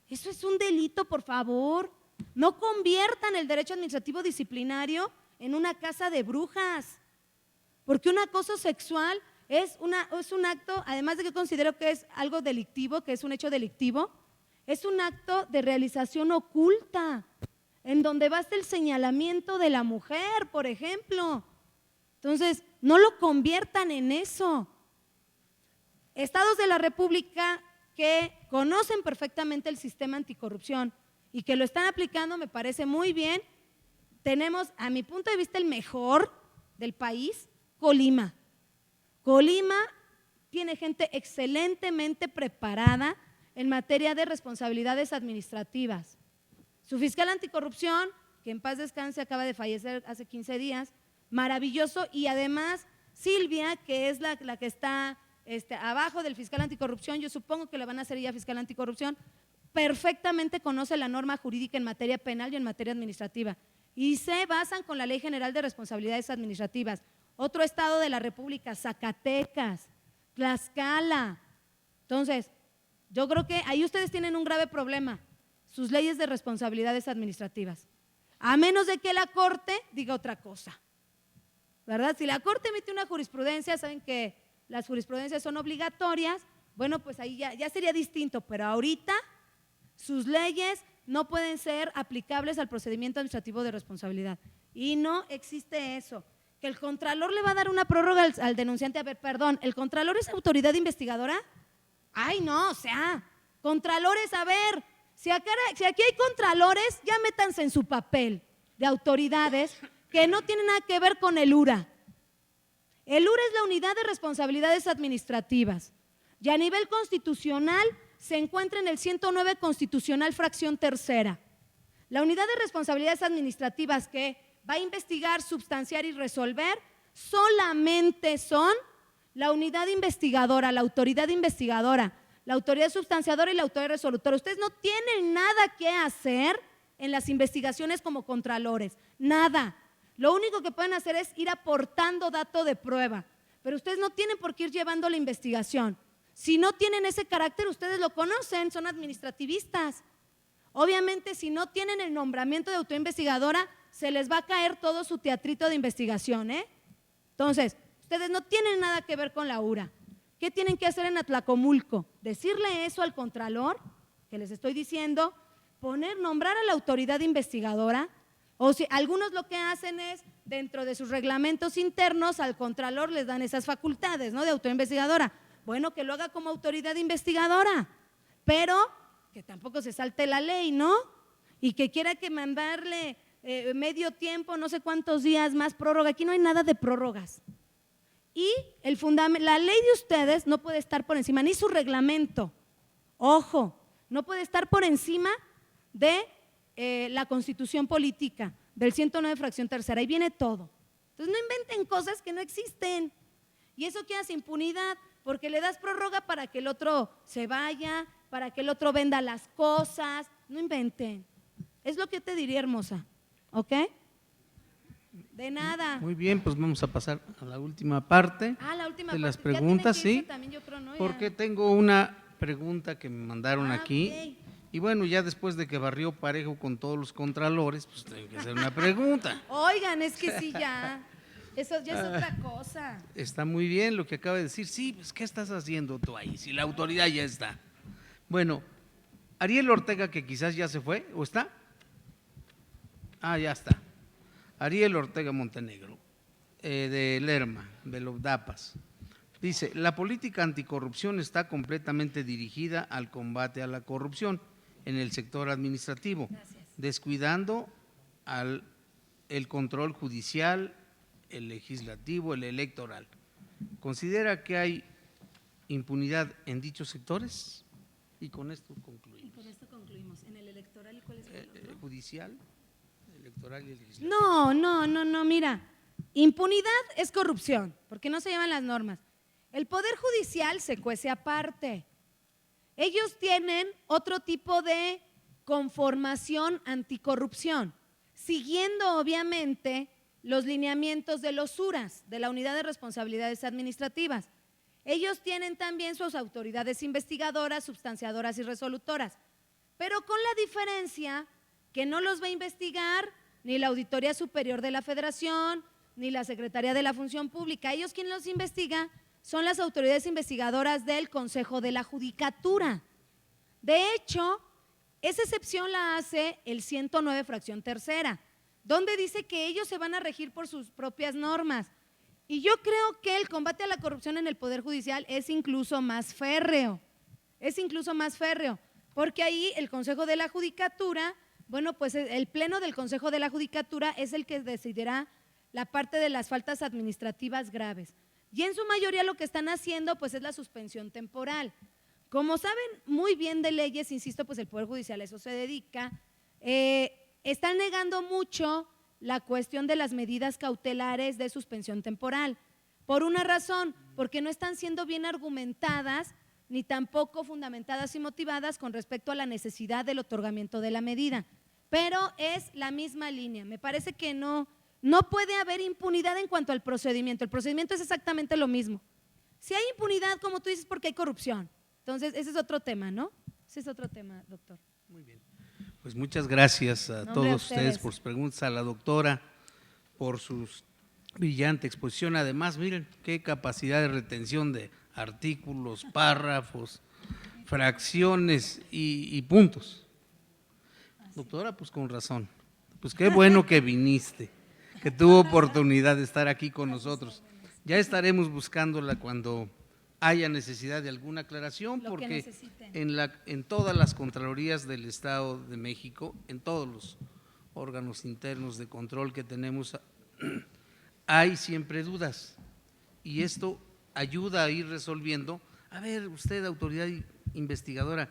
Eso es un delito, por favor. No conviertan el derecho administrativo disciplinario en una casa de brujas, porque un acoso sexual es un acto, además de que considero que es algo delictivo, que es un hecho delictivo, es un acto de realización oculta, en donde basta el señalamiento de la mujer, por ejemplo. Entonces, no lo conviertan en eso. Estados de la República que conocen perfectamente el sistema anticorrupción y que lo están aplicando, me parece muy bien. Tenemos, a mi punto de vista, el mejor del país, Colima. Colima tiene gente excelentemente preparada en materia de responsabilidades administrativas. Su fiscal anticorrupción, que en paz descanse, acaba de fallecer hace 15 días, maravilloso, y además Silvia, que es la que está abajo del fiscal anticorrupción, yo supongo que le van a hacer ella fiscal anticorrupción, perfectamente conoce la norma jurídica en materia penal y en materia administrativa, y se basan con la Ley General de Responsabilidades Administrativas. Otro estado de la República, Zacatecas, Tlaxcala. Entonces, yo creo que ahí ustedes tienen un grave problema, sus leyes de responsabilidades administrativas, a menos de que la Corte diga otra cosa, ¿verdad? Si la Corte emite una jurisprudencia, saben que las jurisprudencias son obligatorias, bueno, pues ahí ya sería distinto, pero ahorita sus leyes no pueden ser aplicables al procedimiento administrativo de responsabilidad y no existe eso. Que el Contralor le va a dar una prórroga al denunciante, a ver, perdón, ¿el Contralor es autoridad investigadora? Ay, no, o sea, Contralores, a ver, si aquí hay Contralores, ya métanse en su papel de autoridades que no tienen nada que ver con el URA. El URA es la Unidad de Responsabilidades Administrativas y a nivel constitucional se encuentra en el 109 constitucional fracción tercera. La Unidad de Responsabilidades Administrativas que va a investigar, substanciar y resolver solamente son la unidad investigadora, la autoridad investigadora, la autoridad substanciadora y la autoridad resolutora. Ustedes no tienen nada que hacer en las investigaciones como contralores, nada. Lo único que pueden hacer es ir aportando dato de prueba, pero ustedes no tienen por qué ir llevando la investigación. Si no tienen ese carácter, ustedes lo conocen, son administrativistas. Obviamente, si no tienen el nombramiento de autoinvestigadora, se les va a caer todo su teatrito de investigación, ¿eh? Entonces, ustedes no tienen nada que ver con la URA. ¿Qué tienen que hacer en Atlacomulco? Decirle eso al Contralor, que les estoy diciendo, nombrar a la autoridad investigadora, o si algunos lo que hacen es, dentro de sus reglamentos internos, al Contralor les dan esas facultades, ¿no?, de autoinvestigadora. Bueno, que lo haga como autoridad investigadora, pero que tampoco se salte la ley, ¿no? Y que quiera que mandarle medio tiempo, no sé cuántos días más prórroga. Aquí no hay nada de prórrogas. Y la ley de ustedes no puede estar por encima, ni su reglamento. Ojo, no puede estar por encima de la Constitución Política del 109 fracción tercera. Ahí viene todo. Entonces no inventen cosas que no existen. Y eso que hace impunidad, porque le das prórroga para que el otro se vaya, para que el otro venda las cosas. No inventen. Es lo que te diría, hermosa. ¿Ok? De nada. Muy bien, pues vamos a pasar a la última parte La última de las parte. Ya preguntas, tienen que irse ¿sí? también, yo creo, ¿no? Ya. Porque tengo una pregunta que me mandaron aquí. Ok. Y bueno, ya después de que barrió parejo con todos los contralores, pues tengo que hacer una pregunta. Oigan, es que sí, ya. Eso ya es otra cosa. Está muy bien lo que acaba de decir. Sí, pues ¿qué estás haciendo tú ahí? Si la autoridad ya está. Bueno, Ariel Ortega, que quizás ya se fue, ¿o está? Ya está. Ariel Ortega Montenegro, de Lerma, de los DAPAS. Dice, la política anticorrupción está completamente dirigida al combate a la corrupción en el sector administrativo, descuidando el control judicial, el legislativo, el electoral. ¿Considera que hay impunidad en dichos sectores? Y con esto concluimos. ¿En el electoral y cuál es el otro? Judicial, electoral y el legislativo. No, mira, impunidad es corrupción, porque no se llevan las normas. El Poder Judicial se cuece aparte. Ellos tienen otro tipo de conformación anticorrupción, siguiendo obviamente los lineamientos de los URAS, de la Unidad de Responsabilidades Administrativas. Ellos tienen también sus autoridades investigadoras, substanciadoras y resolutoras, pero con la diferencia que no los va a investigar ni la Auditoría Superior de la Federación, ni la Secretaría de la Función Pública. Ellos quien los investiga son las autoridades investigadoras del Consejo de la Judicatura. De hecho, esa excepción la hace el 109 fracción tercera, donde dice que ellos se van a regir por sus propias normas. Y yo creo que el combate a la corrupción en el Poder Judicial es incluso más férreo, porque ahí el Consejo de la Judicatura, bueno, pues el Pleno del Consejo de la Judicatura es el que decidirá la parte de las faltas administrativas graves. Y en su mayoría lo que están haciendo pues es la suspensión temporal. Como saben muy bien de leyes, insisto, pues el Poder Judicial a eso se dedica, están negando mucho la cuestión de las medidas cautelares de suspensión temporal. Por una razón, porque no están siendo bien argumentadas ni tampoco fundamentadas y motivadas con respecto a la necesidad del otorgamiento de la medida. Pero es la misma línea. Me parece que no puede haber impunidad en cuanto al procedimiento. El procedimiento es exactamente lo mismo. Si hay impunidad, como tú dices, porque hay corrupción. Entonces, ese es otro tema, ¿no? Ese es otro tema, doctor. Muy bien. Pues muchas gracias a todos ustedes por sus preguntas, a la doctora por su brillante exposición. Además, miren qué capacidad de retención de artículos, párrafos, fracciones y puntos. Doctora, pues con razón. Pues qué bueno que viniste, que tuvo oportunidad de estar aquí con nosotros. Ya estaremos buscándola cuando haya necesidad de alguna aclaración, porque en todas las Contralorías del Estado de México, en todos los órganos internos de control que tenemos, hay siempre dudas, y esto ayuda a ir resolviendo. A ver, usted, autoridad investigadora,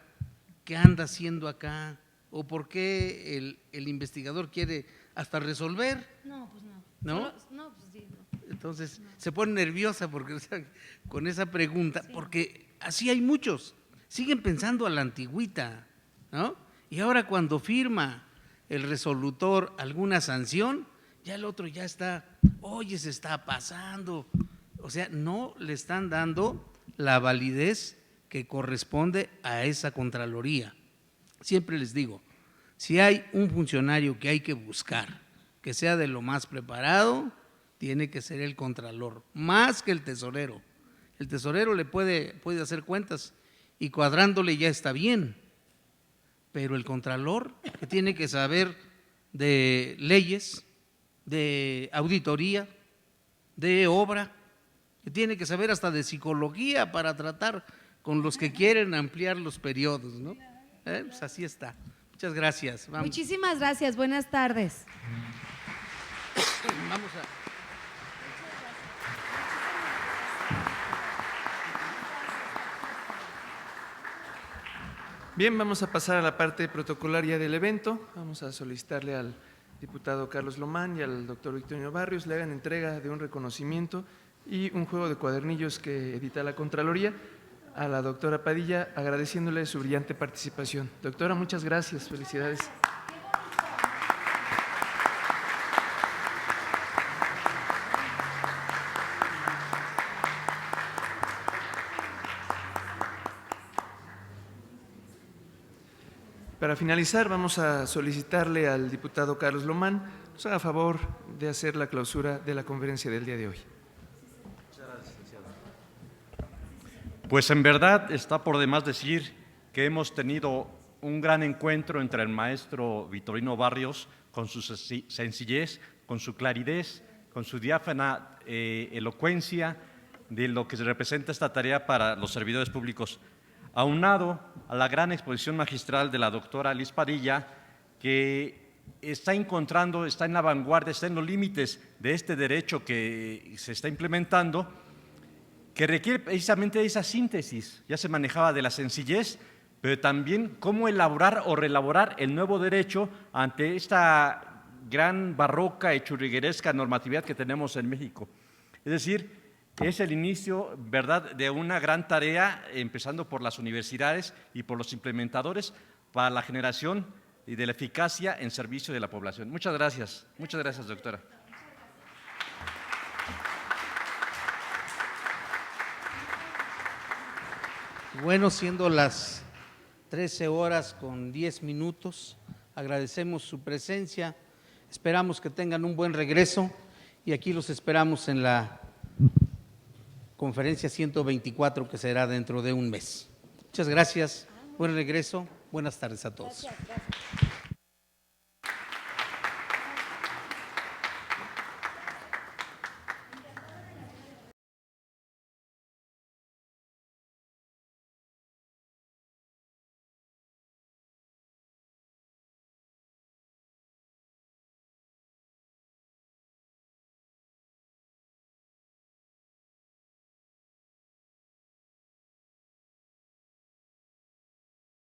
¿qué anda haciendo acá? ¿O por qué el investigador quiere hasta resolver? No, pues no. ¿No? No, pues sí, no. Entonces se pone nerviosa porque, o sea, con esa pregunta, porque así hay muchos, siguen pensando a la antigüita, ¿no? Y ahora cuando firma el resolutor alguna sanción, ya el otro ya está, oye, se está pasando, o sea, no le están dando la validez que corresponde a esa Contraloría. Siempre les digo, si hay un funcionario que hay que buscar, que sea de lo más preparado, tiene que ser el contralor, más que el tesorero. El tesorero le puede hacer cuentas y cuadrándole ya está bien, pero el contralor, que tiene que saber de leyes, de auditoría, de obra, que tiene que saber hasta de psicología para tratar con los que quieren ampliar los periodos, ¿no? Pues así está. Muchas gracias. Vamos. Muchísimas gracias. Buenas tardes. Vamos a… Bien, vamos a pasar a la parte protocolaria del evento. Vamos a solicitarle al diputado Carlos Lomán y al doctor Victorino Barrios le hagan entrega de un reconocimiento y un juego de cuadernillos que edita la Contraloría a la doctora Padilla, agradeciéndole su brillante participación. Doctora, muchas gracias, felicidades. Para finalizar, vamos a solicitarle al diputado Carlos Lomán nos haga favor de hacer la clausura de la conferencia del día de hoy. Pues en verdad está por demás decir que hemos tenido un gran encuentro entre el maestro Victorino Barrios con su sencillez, con su claridad, con su diáfana elocuencia de lo que representa esta tarea para los servidores públicos, aunado a la gran exposición magistral de la doctora Liz Padilla, que está encontrando, está en la vanguardia, está en los límites de este derecho que se está implementando, que requiere precisamente esa síntesis. Ya se manejaba de la sencillez, pero también cómo elaborar o reelaborar el nuevo derecho ante esta gran barroca y churrigueresca normatividad que tenemos en México. Es decir, es el inicio, ¿verdad?, de una gran tarea, empezando por las universidades y por los implementadores, para la generación y de la eficacia en servicio de la población. Muchas gracias, doctora. Bueno, siendo las 13 horas con 10 minutos, agradecemos su presencia, esperamos que tengan un buen regreso y aquí los esperamos en la conferencia 124 que será dentro de un mes. Muchas gracias, buen regreso, buenas tardes a todos. Gracias.